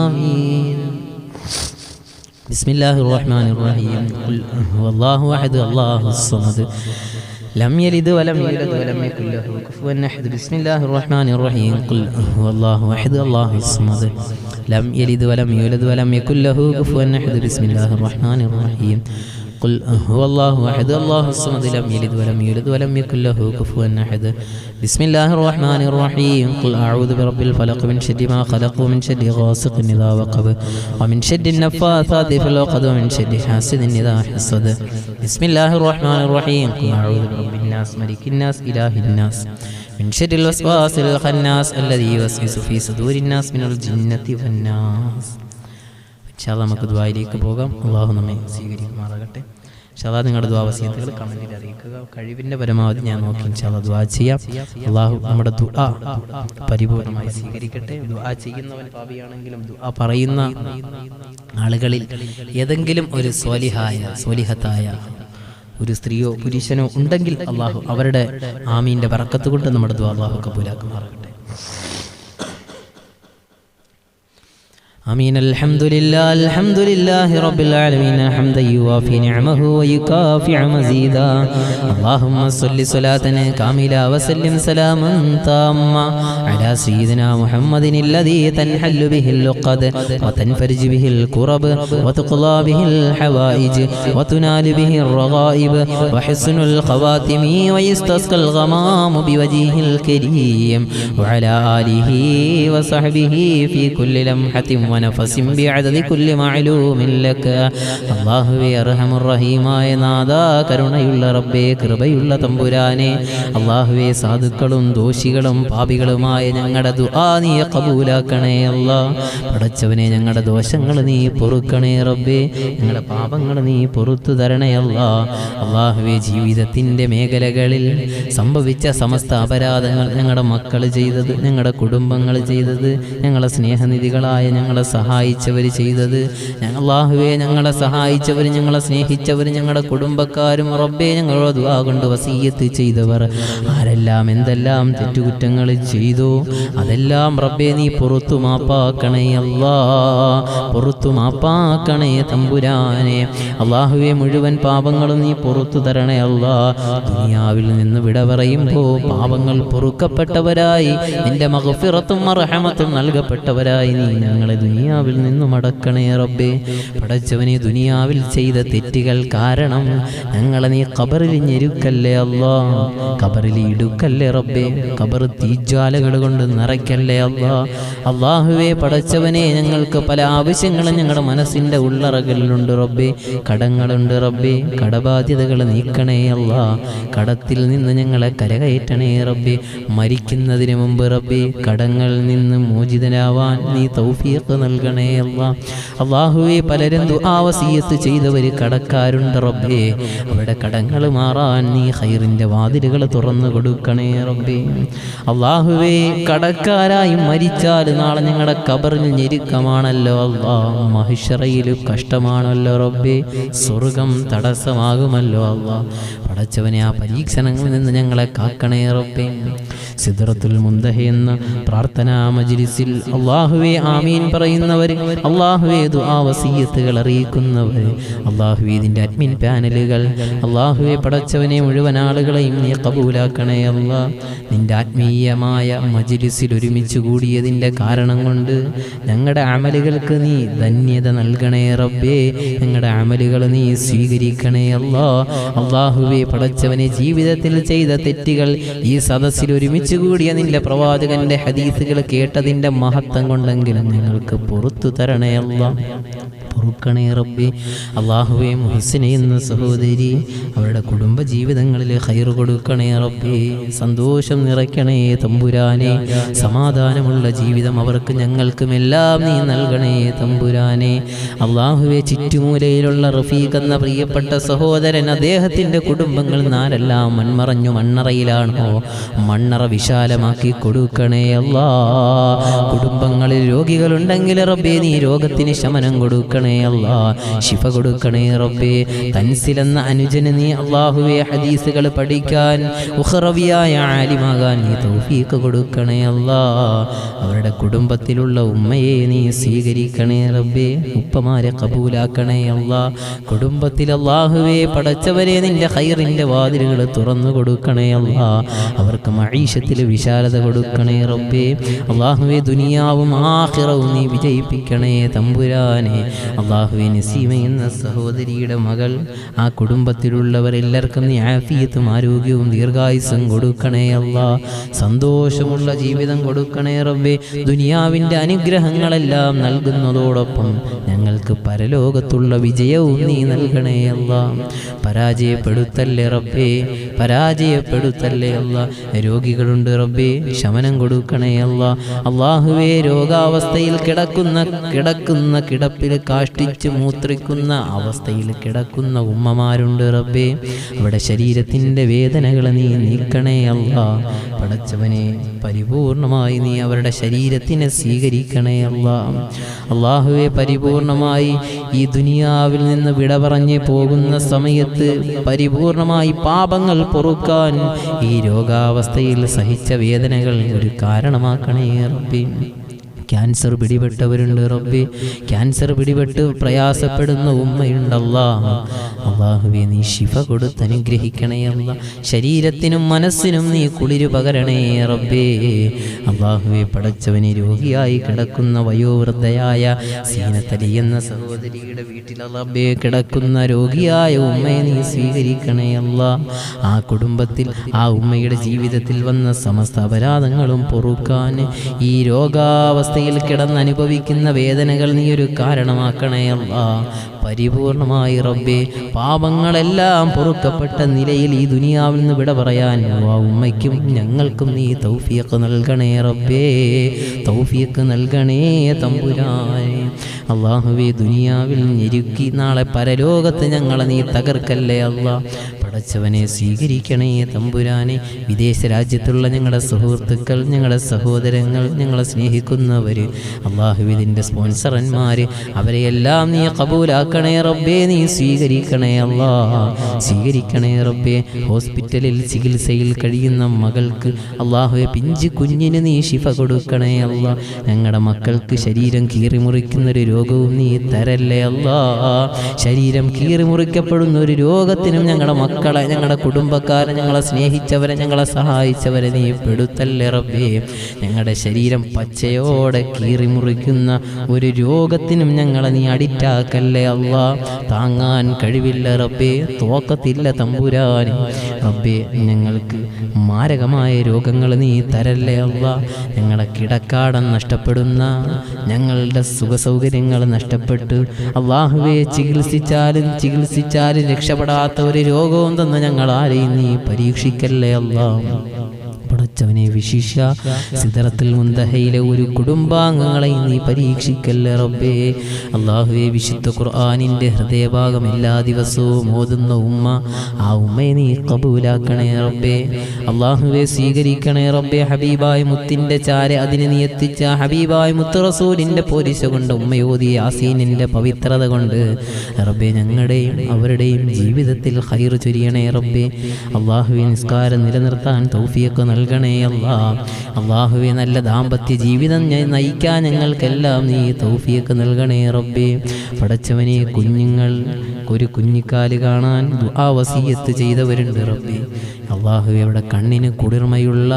آمين. بسم الله الرحمن الرحيم. قل هو الله أحد الله الصمد لم يلد ولم يولد ولم يكن له كفوا أحد. بسم الله الرحمن الرحيم. قل هو الله أحد الله الصمد لم يلد ولم يولد ولم يكن له كفوا أحد. بسم الله الرحمن الرحيم. قل هو الله أحد الله الصمد لم يلد ولم يولد ولم يكن له كفوا أحد. بسم الله الرحمن الرحيم. قل أعوذ برب الفلق من شر ما خلق ومن شر غاسق إذا وقب ومن شر النفاثات في العقد ومن شر حاسد إذا حسد. بسم الله الرحمن الرحيم. قل أعوذ برب الناس ملك الناس إله الناس من شر الوسواس الخناس الذي يوسوس في صدور الناس من الجنة والناس. ഇൻഷാ അല്ലാഹ് നമുക്ക് ദുആയിലേക്ക് പോകാം. അള്ളാഹു നമ്മെ സ്വീകരിക്കുമാറാകട്ടെ. ഇൻഷാ അല്ലാഹ് നിങ്ങളുടെ ദുആ വസിയത്തുകൾ കമന്റിൽ അറിയിക്കുക. കഴിവിൻ്റെ പരമാവധി ഞാൻ നോക്കി ഇൻഷാ അല്ലാഹ് ദുആ ചെയ്യാം. അള്ളാഹു നമ്മുടെ ദുആ പരിപൂർണമായി സ്വീകരിക്കട്ടെ. ദുആ ചെയ്യുന്നവൻ പാപിയാണെങ്കിലും ദുആ പറയുന്ന ആളുകളിൽ ഏതെങ്കിലും ഒരു സ്വാലിഹത്തായ ഒരു സ്ത്രീയോ പുരുഷനോ ഉണ്ടെങ്കിൽ അള്ളാഹു അവരുടെ ആമീൻ്റെ ബറക്കത്ത് കൊണ്ട് നമ്മുടെ ദുആ അള്ളാഹു കബൂലാക്കുമാറാകട്ടെ. آمين. الحمد لله رب العالمين حمدا يوافي نعمه ويكافئ مزيدا. اللهم صل صلاة كاملة وسلم سلاما تاما على سيدنا محمد الذي تنحل به اللقد وتنفرج به الكرب وتقضى به الحوائج وتنال به الرغائب وحسن الخواتم ويستسقى الغمام بوجهه الكريم وعلى آله وصحبه في كل لمحة ونفس بعدد كل معلوم لك. അല്ലാഹുവേ അർഹമുർ റഹീമായ നാഥാ, കരുണയുള്ള റബ്ബേ, കൃപയുള്ള തമ്പുരാനെ, അല്ലാഹുവേ സാധുക്കളും ദോഷികളും പാപികളുമായ ഞങ്ങളുടെ ദുആ നീ ഖബൂലാക്കണേ അല്ലാ. പടച്ചവനെ, ഞങ്ങളുടെ ദോഷങ്ങൾ നീ പൊറുക്കണേ റബ്ബേ, ഞങ്ങളുടെ പാപങ്ങൾ നീ പൊറുത്തു തരണേ അല്ലാ. അല്ലാഹുവേ, ജീവിതത്തിൻ്റെ മേഖലകളിൽ സംഭവിച്ച സമസ്ത അപരാധങ്ങൾ ഞങ്ങളുടെ മക്കൾ ചെയ്തത്, ഞങ്ങളുടെ കുടുംബങ്ങൾ ചെയ്തത്, ഞങ്ങളെ സ്നേഹനിധികളായ ഞങ്ങളെ സഹായിച്ചവർ ചെയ്തത്, അല്ലാഹുവേ ഞങ്ങളെ സഹായിച്ചവർ, ഞങ്ങളെ സ്നേഹിച്ചവർ, ഞങ്ങളുടെ കുടുംബക്കാരും റബ്ബേ ഞങ്ങളോട് ദുആ കൊണ്ട് വസിയ്യത്ത് ചെയ്തവർ ആരെല്ലാം എന്തെല്ലാം തെറ്റുകുറ്റങ്ങൾ ചെയ്തു അതെല്ലാം റബ്ബേ നീ പുറത്തു മാപ്പാക്കണേ അല്ലാ, പുറത്തു മാപ്പാക്കണേ തമ്പുരാനെ. അല്ലാഹുവേ, മുഴുവൻ പാപങ്ങളും നീ പുറത്തു തരണേ അല്ലാ. ദുനിയാവിൽ നിന്ന് വിട പറയുമ്പോൾ പാപങ്ങൾ പൊറുക്കപ്പെട്ടവരായി, നിന്റെ മഗ്ഫിറത്തും റഹ്മത്തും നൽകപ്പെട്ടവരായി നീ ഞങ്ങളെ ദുനിയാവിൽ നിന്നും അടക്കണേ റബ്ബേ. പടച്ചവനെ, ദുനിയാവിൽ ചെയ്ത തെറ്റുകൾ കാരണം ഞങ്ങളെ നീ ഖബറിൽ ഞെരുക്കല്ലേ അല്ലാ, ഖബറിൽ ഇടുക്കല്ലേ റബ്ബേ, ഖബർ തീജ്വാലകൾ കൊണ്ട് നിറയ്ക്കല്ലേ അല്ലാ. അല്ലാഹുവേ, പടച്ചവനെ, ഞങ്ങൾക്ക് പല ആവശ്യങ്ങളും ഞങ്ങളുടെ മനസ്സിൻ്റെ ഉള്ളറകളിലുണ്ട് റബ്ബേ, കടങ്ങളുണ്ട് റബ്ബേ, കടബാധ്യതകൾ നീക്കണേ അല്ലാ, കടത്തിൽ നിന്ന് ഞങ്ങളെ കരകയറ്റണേ റബ്ബേ. മരിക്കുന്നതിന് മുമ്പ് റബ്ബേ കടങ്ങളിൽ നിന്ന് മോചിതനാവാൻ നീ തൗഫീഖ് നൽകണേ അല്ലാ. അല്ലാഹുവേ, പലരും ദുആ വസിയ്യത്ത് ചെയ്തവർ കടക്കാരുണ്ട് റബ്ബേ, അവരുടെ കടങ്ങൾ മാറാൻ നീ ഖൈറിൻ്റെ വാതിലുകൾ തുറന്നു കൊടുക്കണേ റബ്ബേ. അല്ലാഹുവേ, കടക്കാരായി മരിച്ചാൽ നാളെ ഞങ്ങളുടെ ഖബറിൽ ഞെരുക്കമാണല്ലോ അല്ലാ, മഹ്ശറയിൽ കഷ്ടമാണല്ലോ റബ്ബേ, സ്വർഗം തടസ്സമാകുമല്ലോ അല്ലാ. പടച്ചവനെ, ആ പരീക്ഷണങ്ങളിൽ നിന്ന് ഞങ്ങളെ കാക്കണേ റബ്ബേ. സിദ്റത്തുൽ മുന്തഹ എന്ന പ്രാർത്ഥനാ മജ്ലിസിൽ അല്ലാഹുവേ ആമീൻ പറയുന്നവർ, അല്ലാഹുവേ ദുആ വസിയ്യത്തുകൾ അറിയിക്കുന്നവർ, അല്ലാഹുവേ ഇതിൻ്റെ അഡ്മിൻ പാനലുകൾ, അല്ലാഹുവേ പടച്ചവനെ, മുഴുവൻ ആളുകളെയും നീ ഖബൂലാക്കണേ അല്ലാ. നിൻ്റെ ആത്മീയമായ മജ്ലിസിൽ ഒരുമിച്ച് കൂടിയതിൻ്റെ കാരണം കൊണ്ട് ഞങ്ങളുടെ അമലുകൾക്ക് നീ ധന്യത നൽകണേ റബ്ബേ, ഞങ്ങളുടെ അമലുകൾ നീ സ്വീകരിക്കണേ അല്ലാ. അല്ലാഹുവേ പടച്ചവനെ, ജീവിതത്തിൽ ചെയ്ത തെറ്റുകൾ ഈ സദസ്സിൽ ഒരുമിച്ച് കൂടിയ നിന്റെ പ്രവാചകന്റെ ഹദീസുകൾ കേട്ടതിൻ്റെ മഹത്വം കൊണ്ടെങ്കിലും ഞങ്ങൾക്ക് പുറത്തു തരണേ അല്ലാ, പൊറുക്കണേ റബ്ബേ. അല്ലാഹുവേ, മുഹ്സിന എന്ന സഹോദരി, അവരുടെ കുടുംബ ജീവിതങ്ങളിൽ ഖൈർ കൊടുക്കണേ റബ്ബേ, സന്തോഷം നിറയ്ക്കണേ തമ്പുരാനെ, സമാധാനമുള്ള ജീവിതം അവർക്ക് ഞങ്ങൾക്കും എല്ലാം നീ നൽകണേ തമ്പുരാനെ. അല്ലാഹുവേ, ചുറ്റുമൂലയിലുള്ള റഫീഖ് എന്ന പ്രിയപ്പെട്ട സഹോദരൻ, അദ്ദേഹത്തിൻ്റെ കുടുംബങ്ങൾ നാരെല്ലാം മൺമറഞ്ഞു മണ്ണറയിലാണോ, മണ്ണറ വിശാലമാക്കി കൊടുക്കണേ അല്ലാ. കുടുംബങ്ങളിൽ രോഗികളുണ്ടെങ്കിൽ റബ്ബേ നീ രോഗത്തിന് ശമനം കൊടുക്കണേ അല്ലാ, ശിഫ കൊടുക്കണേ റബ്ബേ. തൻസിൽ എന്ന അനുജന് നീ അല്ലാഹുവേ ഹദീസുകൾ പഠിക്കാൻ, ഉഖറവിയായ ആലിമാകാൻ നീ തൗഫീഖ് കൊടുക്കണേ അല്ലാ. അവരുടെ കുടുംബത്തിലുള്ള ഉമ്മയെ നീ സ്വീകരിക്കണേ റബ്ബേ, ഉപ്പമാരെ ഖബൂലാക്കണേ അല്ലാ. കുടുംബത്തിൽ അല്ലാഹുവേ പടച്ചവരെ നിന്റെ ഖൈറിൻ്റെ വാതിലുകൾ തുറന്നു കൊടുക്കണേ അല്ലാ. അവർക്ക് മഈശത്തിൽ വിശാലത കൊടുക്കണേ റബ്ബേ. അല്ലാഹുവേ, ദുനിയാവും ആഖിറവും നീ വിജയിപ്പിക്കണേ തമ്പുരാനെ. അല്ലാഹുവേ, നസീമ എന്ന സഹോദരിയുടെ മകൾ, ആ കുടുംബത്തിലുള്ളവരെല്ലാവർക്കും നീ ആഫിയത്തും ആരോഗ്യവും ദീർഘായുസ്സും കൊടുക്കണേ അല്ലാ. സന്തോഷമുള്ള ജീവിതം കൊടുക്കണേ റബ്ബേ. ദുനിയാവിൻ്റെ അനുഗ്രഹങ്ങളെല്ലാം നൽകുന്നതോടൊപ്പം ഞങ്ങൾക്ക് പരലോകത്തുള്ള വിജയവും നീ നൽകണേ അല്ലാ. പരാജയപ്പെടുത്തല്ലേ റബ്ബേ, പരാജയപ്പെടുത്തല്ലേ അല്ലാ. രോഗികളുണ്ട് റബ്ബേ, ശമനം കൊടുക്കണേ അല്ലാ. അല്ലാഹുവേ, രോഗാവസ്ഥയിൽ കിടക്കുന്ന കിടപ്പിൽ കാഷ്ടിച്ച് മൂത്രിക്കുന്ന അവസ്ഥയിൽ കിടക്കുന്ന ഉമ്മമാരുണ്ട് റബ്ബേ, അവിടെ ശരീരത്തിൻ്റെ വേദനകൾ നീ നീക്കണേ അല്ലാ. പടച്ചവനെ, പരിപൂർണമായി നീ അവരുടെ ശരീരത്തിനെ സ്വീകരിക്കണേ അല്ലാ. അല്ലാഹുവേ, പരിപൂർണമായി ഈ ദുനിയാവിൽ നിന്ന് വിട പറഞ്ഞ് പോകുന്ന സമയത്ത് പരിപൂർണമായി പാപങ്ങൾ പൊറുക്കാൻ ഈ രോഗാവസ്ഥയിൽ സഹിച്ച വേദനകൾ ഒരു കാരണമാക്കണേ റബ്ബേ. ക്യാൻസർ പിടിപെട്ടവരുണ്ട് റബ്ബേ, ക്യാൻസർ പിടിപെട്ട് പ്രയാസപ്പെടുന്ന ഉമ്മയുണ്ടല്ലാ. അല്ലാഹുവേ നീ ശിഫ കൊടുത്ത് അനുഗ്രഹിക്കണേ അല്ലാ. ശരീരത്തിനും മനസ്സിനും നീ കുളിരു പകരണേ റബ്ബേ. അല്ലാഹുവേ പടച്ചവനെ രോഗിയായി കിടക്കുന്ന വയോവൃദ്ധയായ സീനത്തലി എന്ന സഹോദരിയുടെ വീട്ടിൽ റബ്ബേ കിടക്കുന്ന രോഗിയായ ഉമ്മയെ നീ സ്വീകരിക്കണേ അല്ലാ. ആ കുടുംബത്തിൽ ആ ഉമ്മയുടെ ജീവിതത്തിൽ വന്ന സമസ്ത അപരാധങ്ങളും പൊറുക്കാൻ, ഈ രോഗാവസ്ഥയിൽ കിടന്ന് അനുഭവിക്കുന്ന വേദനകൾ നീ ഒരു കാരണമാക്കണേ അല്ലാ. പരിപൂർണമായി റബ്ബേ പാപങ്ങളെല്ലാം പൊറുക്കപ്പെട്ട നിലയിൽ ഈ ദുനിയാവിൽ നിന്ന് വിട പറയാൻ ആ ഉമ്മയ്ക്കും ഞങ്ങൾക്കും നീ തൗഫീഖ് നൽകണേ റബ്ബേ, തൗഫീഖ് നൽകണേ തമ്പുരാനെ. അല്ലാഹുവേ ദുനിയാവിൽ ഞെരുക്കി നാളെ പരലോകത്ത് ഞങ്ങളെ നീ തകർക്കല്ലേ അല്ലാ. പടച്ചവനെ സ്വീകരിക്കണേ തമ്പുരാനെ. വിദേശ രാജ്യത്തുള്ള ഞങ്ങളുടെ സുഹൃത്തുക്കൾ, ഞങ്ങളുടെ സഹോദരങ്ങൾ, ഞങ്ങളെ സ്നേഹിക്കുന്നവർ, അല്ലാഹുവേ ഇതിൻ്റെ സ്പോൺസർമാർ, അവരെയെല്ലാം നീ കബൂലാക്കണേ റബ്ബേ, നീ സ്വീകരിക്കണേ അല്ലാ, സ്വീകരിക്കണേ റബ്ബേ. ഹോസ്പിറ്റലിൽ ചികിത്സയിൽ കഴിയുന്ന മകൾക്ക് അല്ലാഹുവേ പിഞ്ചു കുഞ്ഞിന് നീ ശിഫ കൊടുക്കണേ അല്ലാ. ഞങ്ങളുടെ മക്കൾക്ക് ശരീരം കീറിമുറിക്കുന്നൊരു രോഗവും നീ തരല്ലേ അല്ലാ. ശരീരം കീറിമുറിക്കപ്പെടുന്ന ഒരു രോഗത്തിനും ഞങ്ങളുടെ മക്കളെ, ഞങ്ങളുടെ കുടുംബക്കാരെ, ഞങ്ങളെ സ്നേഹിച്ചവരെ, ഞങ്ങളെ സഹായിച്ചവരെ നീ പെടുത്തല്ലേ റബ്ബേ. ഞങ്ങളുടെ ശരീരം പച്ചയോടെ കീറിമുറിക്കുന്ന ഒരു രോഗത്തിനും ഞങ്ങളെ നീ അഡിക്റ്റാക്കല്ലേ അല്ലാ. താങ്ങാൻ കഴിവില്ല റബ്ബേ, തോക്കത്തില്ല തമ്പുരാനെ റബ്ബേ. ഞങ്ങൾക്ക് മാരകമായ രോഗങ്ങൾ നീ തരല്ലേ അല്ലാ. ഞങ്ങളെ കിടക്കാടം നഷ്ടപ്പെടുന്ന, ഞങ്ങളുടെ സുഖസൗകര്യങ്ങൾ നഷ്ടപ്പെട്ട് അല്ലാഹുവേ ചികിത്സിച്ചാലും രക്ഷപ്പെടാത്ത ഒരു രോഗവും തന്ന് ഞങ്ങൾ ആരെയും നീ പരീക്ഷിക്കല്ലേ അല്ലാ. പടച്ചവനെ വിശിഷ സിദ്റത്തുൽ മുന്തഹയിലെ ഒരു കുടുംബാംഗങ്ങളെ നീ പരീക്ഷിക്കല്ലേ റബ്ബേ. അല്ലാഹുവേ വിശുദ്ധ ഖുർആനിൻ്റെ ഹൃദയഭാഗം എല്ലാ ദിവസവും ഓതുന്ന ഉമ്മ, ആ ഉമ്മയെ നീ കബൂലാക്കണേ റബ്ബേ. അല്ലാഹുവേ സ്വീകരിക്കണേ റബ്ബേ. ഹബീബായ മുത്തിൻ്റെ ചാര അതിനെ നീ എത്തിച്ച ഹബീബായ മുത്ത് റസൂലിൻ്റെ പോരിശ കൊണ്ട് ഉമ്മയോതി യാസീനിൻ്റെ പവിത്രത കൊണ്ട് റബ്ബേ ഞങ്ങളുടെയും അവരുടെയും ജീവിതത്തിൽ ഖൈർ ചൊരിയണേ റബ്ബേ. അല്ലാഹുവേ നിസ്കാരം നിലനിർത്താൻ തൗഫീഖ് നൽകണേ അല്ലാ. അല്ലാഹുവേ നല്ല ദാമ്പത്യ ജീവിതം നയിക്കാൻ ഞങ്ങൾക്കെല്ലാം നീ തൗഫീഖ് നൽകണേ റബ്ബേ. പടച്ചവനെ കുഞ്ഞുങ്ങൾ ഒരു കുഞ്ഞിക്കാല് കാണാൻ ദുആ വസിയത്ത് ചെയ്തവരുണ്ട് റബ്ബേ. അല്ലാഹുവേ അവിടെ കണ്ണിന് കുളിർമയുള്ള,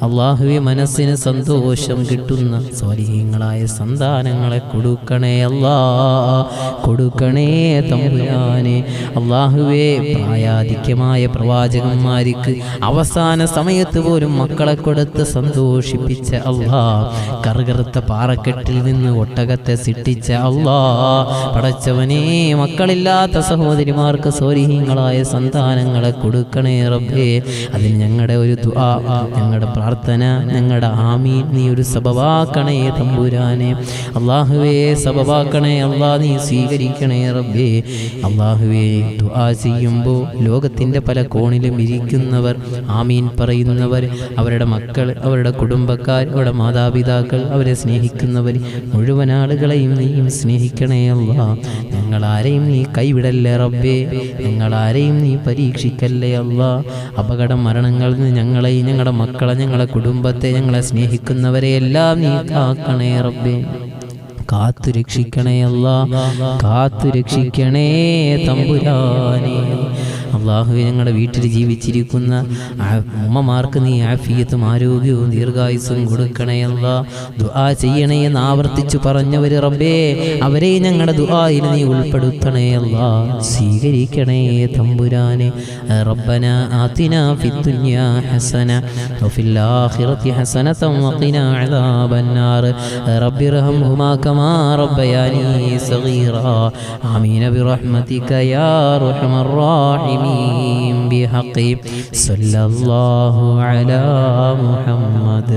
അല്ലാഹുവേ മനസ്സിന് സന്തോഷം കിട്ടുന്ന സ്വാലിഹീങ്ങളായ സന്താനങ്ങളെ കൊടുക്കണേ അല്ലാ, കൊടുക്കണേ തമ്പുരാനെ. അല്ലാഹുവേ പ്രായാധിക്യമായ പ്രവാചകന്മാർക്ക് അവസാന സമയത്ത് പോലും മക്കളെ കൊടുത്ത് സന്തോഷിപ്പിച്ച അല്ലാ, കറുകറുത്ത പാറക്കെട്ടിൽ നിന്ന് ഒട്ടകത്തെ സൃഷ്ടിച്ച അല്ലാ. പടച്ചവനെ മക്കളില്ലാത്ത സഹോദരിമാർക്ക് സ്വാലിഹീങ്ങളായ സന്താനങ്ങളെ കൊടുക്കണേ റബ്ബേ. അതിന് ഞങ്ങളുടെ ഒരു ദുആ, ഞങ്ങളുടെ പ്രാർത്ഥന, ഞങ്ങളുടെ ആമീൻ നീ ഒരു സബബാക്കണേ തമ്പുരാനെ. അല്ലാഹുവേ സബബാക്കണേ അല്ലാ, നീ സ്വീകരിക്കണേ റബ്ബേ. അല്ലാഹുവേ ദുആ ചെയ്യുമ്പോൾ ലോകത്തിൻ്റെ പല കോണിലും ഇരിക്കുന്നവർ, ആമീൻ പറയുന്നവർ, അവരുടെ മക്കൾ, അവരുടെ കുടുംബക്കാർ, അവരുടെ മാതാപിതാക്കൾ, അവരെ സ്നേഹിക്കുന്നവർ മുഴുവൻ ആളുകളെയും നീയും സ്നേഹിക്കണേ അല്ലാ. ഞങ്ങളാരെയും നീ കൈവിടല്ലേ റബ്ബേ, ഞങ്ങളാരെയും നീ പരീക്ഷിക്കല്ലേ അല്ലാ. അപകടം മരണങ്ങളിൽ നിന്ന് ഞങ്ങളെയും ഞങ്ങളുടെ മക്കളെ, ഞങ്ങളുടെ കുടുംബത്തെ, ഞങ്ങളെ സ്നേഹിക്കുന്നവരെ എല്ലാം നീ കാക്കണേ റബ്ബേ. കാത്തു രക്ഷിക്കണേ അല്ലാ, കാത്തു രക്ഷിക്കണേ തമ്പുരാനെ. അല്ലാഹുവേ ഞങ്ങളുടെ വീട്ടിൽ ജീവിച്ചിരിക്കുന്ന ഉമ്മമാർക്ക് നീ ആഫിയത്തും ആരോഗ്യവും ദീർഘായുസ്സും കൊടുക്കണേ അല്ലാ. ദുആ ചെയ്യണേ എന്ന് ആവർത്തിച്ചു പറഞ്ഞവർ റബ്ബേ, അവരെ ഞങ്ങളുടെ ദുആയിൽ നീ ഉൾപ്പെടുത്തണേ അല്ലാ. സ്വീകരിക്കണേ തമ്പുരാനെ. റബ്ബന ആതിനാ ഫിദ്ദുനിയാ ഹസന വഫിൽ ആഖിറതി ഹസനതൻ വഖിനാ അദാബന്നാർ റബ്ബിർഹംഹുമാ കമാ റബ്ബയാനി സഗീറാ ആമീൻ ബിറഹ്മതിക യാ അർഹമർ റഹീമീൻ. بحق صلى الله على محمد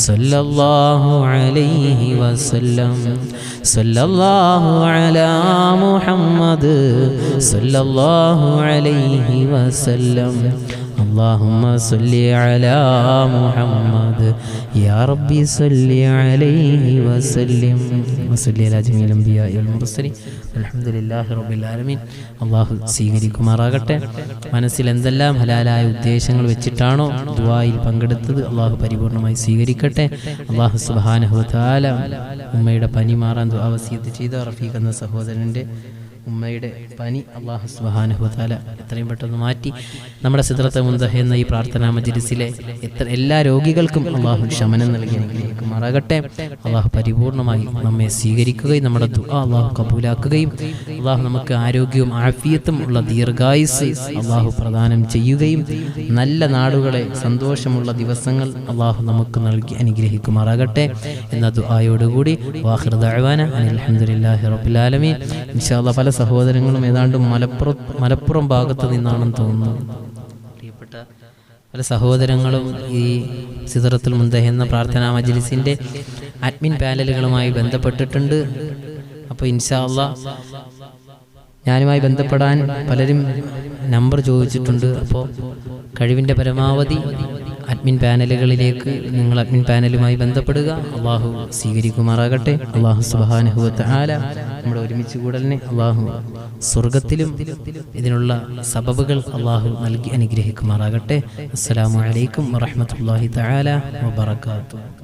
صلى الله عليه وسلم صلى الله على محمد صلى الله عليه وسلم اللهم صل على محمد يا ربي صل عليه وسلم وصل على جميع الأنبياء والمرسلين والحمد لله رب العالمين. അള്ളാഹു സ്വീകരിക്കുമാറാകട്ടെ. മനസ്സിൽ എന്തെല്ലാം ഹലാലായ ഉദ്ദേശങ്ങൾ വെച്ചിട്ടാണോ ദുആയിൽ പങ്കെടുത്തത് അള്ളാഹു പരിപൂർണമായി സ്വീകരിക്കട്ടെ. അള്ളാഹു സുബ്ഹാനഹു വ തആല ഉമ്മയുടെ പനി മാറാൻ ദുആ വസിയത്ത് ചെയ്ത റഫീഖ് എന്ന സഹോദരൻ്റെ ഉമ്മയുടെ പനി അള്ളാഹു സുബ്ഹാനഹു വ തആല എത്രയും പെട്ടെന്ന് മാറ്റി നമ്മുടെ സിദ്റത്തുൽ മുൻതഹ എന്ന ഈ പ്രാർത്ഥനാ മജ്‌ലിസിലെ എല്ലാ രോഗികൾക്കും അള്ളാഹു ശമനം നൽകി അനുഗ്രഹിക്കുമാറാകട്ടെ. അള്ളാഹു പരിപൂർണമായി നമ്മെ സ്വീകരിക്കുകയും നമ്മുടെ ദുആ അള്ളാഹു കബൂലാക്കുകയും അള്ളാഹു നമുക്ക് ആരോഗ്യവും ആഫിയത്തും ഉള്ള ദീർഘായുസ് അള്ളാഹു പ്രദാനം ചെയ്യുകയും നല്ല നാടുകളെ സന്തോഷമുള്ള ദിവസങ്ങൾ അള്ളാഹു നമുക്ക് നൽകി അനുഗ്രഹിക്കുമാറാകട്ടെ എന്ന ദുആയോടുകൂടി വാഖിർ ദഅവാന അൽഹംദുലില്ലാഹി റബ്ബിൽ ആലമീൻ. ഇൻഷാ അല്ലാഹ് പല സഹോദരങ്ങളും ഏതാണ്ട് മലപ്പുറം ഭാഗത്ത് നിന്നാണെന്ന് തോന്നുന്നു. പ്രിയപ്പെട്ട പല സഹോദരങ്ങളും ഈ സിദ്റത്തുൽ മുൻതഹ എന്ന പ്രാർത്ഥനാ മജ്‌ലിസിൻ്റെ അഡ്മിൻ പാനലുകളുമായി ബന്ധപ്പെട്ടിട്ടുണ്ട്. അപ്പോൾ ഇൻഷാ അല്ലാഹ് ഞാനുമായി ബന്ധപ്പെടാൻ പലരും നമ്പർ ചോദിച്ചിട്ടുണ്ട്. അപ്പോൾ കഴിവിൻ്റെ പരമാവധി അഡ്മിൻ പാനലുകളിലേക്ക് നിങ്ങൾ അഡ്മിൻ പാനലുമായി ബന്ധപ്പെടുക. അള്ളാഹു സ്വീകരിക്കുമാറാകട്ടെ. അള്ളാഹു സുബ്ഹാനഹു വ തആല നമ്മുടെ ഒരുമിച്ച് കൂടലിനെ അള്ളാഹു സ്വർഗത്തിലും ഇതിനുള്ള സബബുകൾ അള്ളാഹു നൽകി അനുഗ്രഹിക്കുമാറാകട്ടെ. അസ്സലാമു അലൈക്കും വറഹ്മത്തുള്ളാഹി തആല വബറകാതുഹു.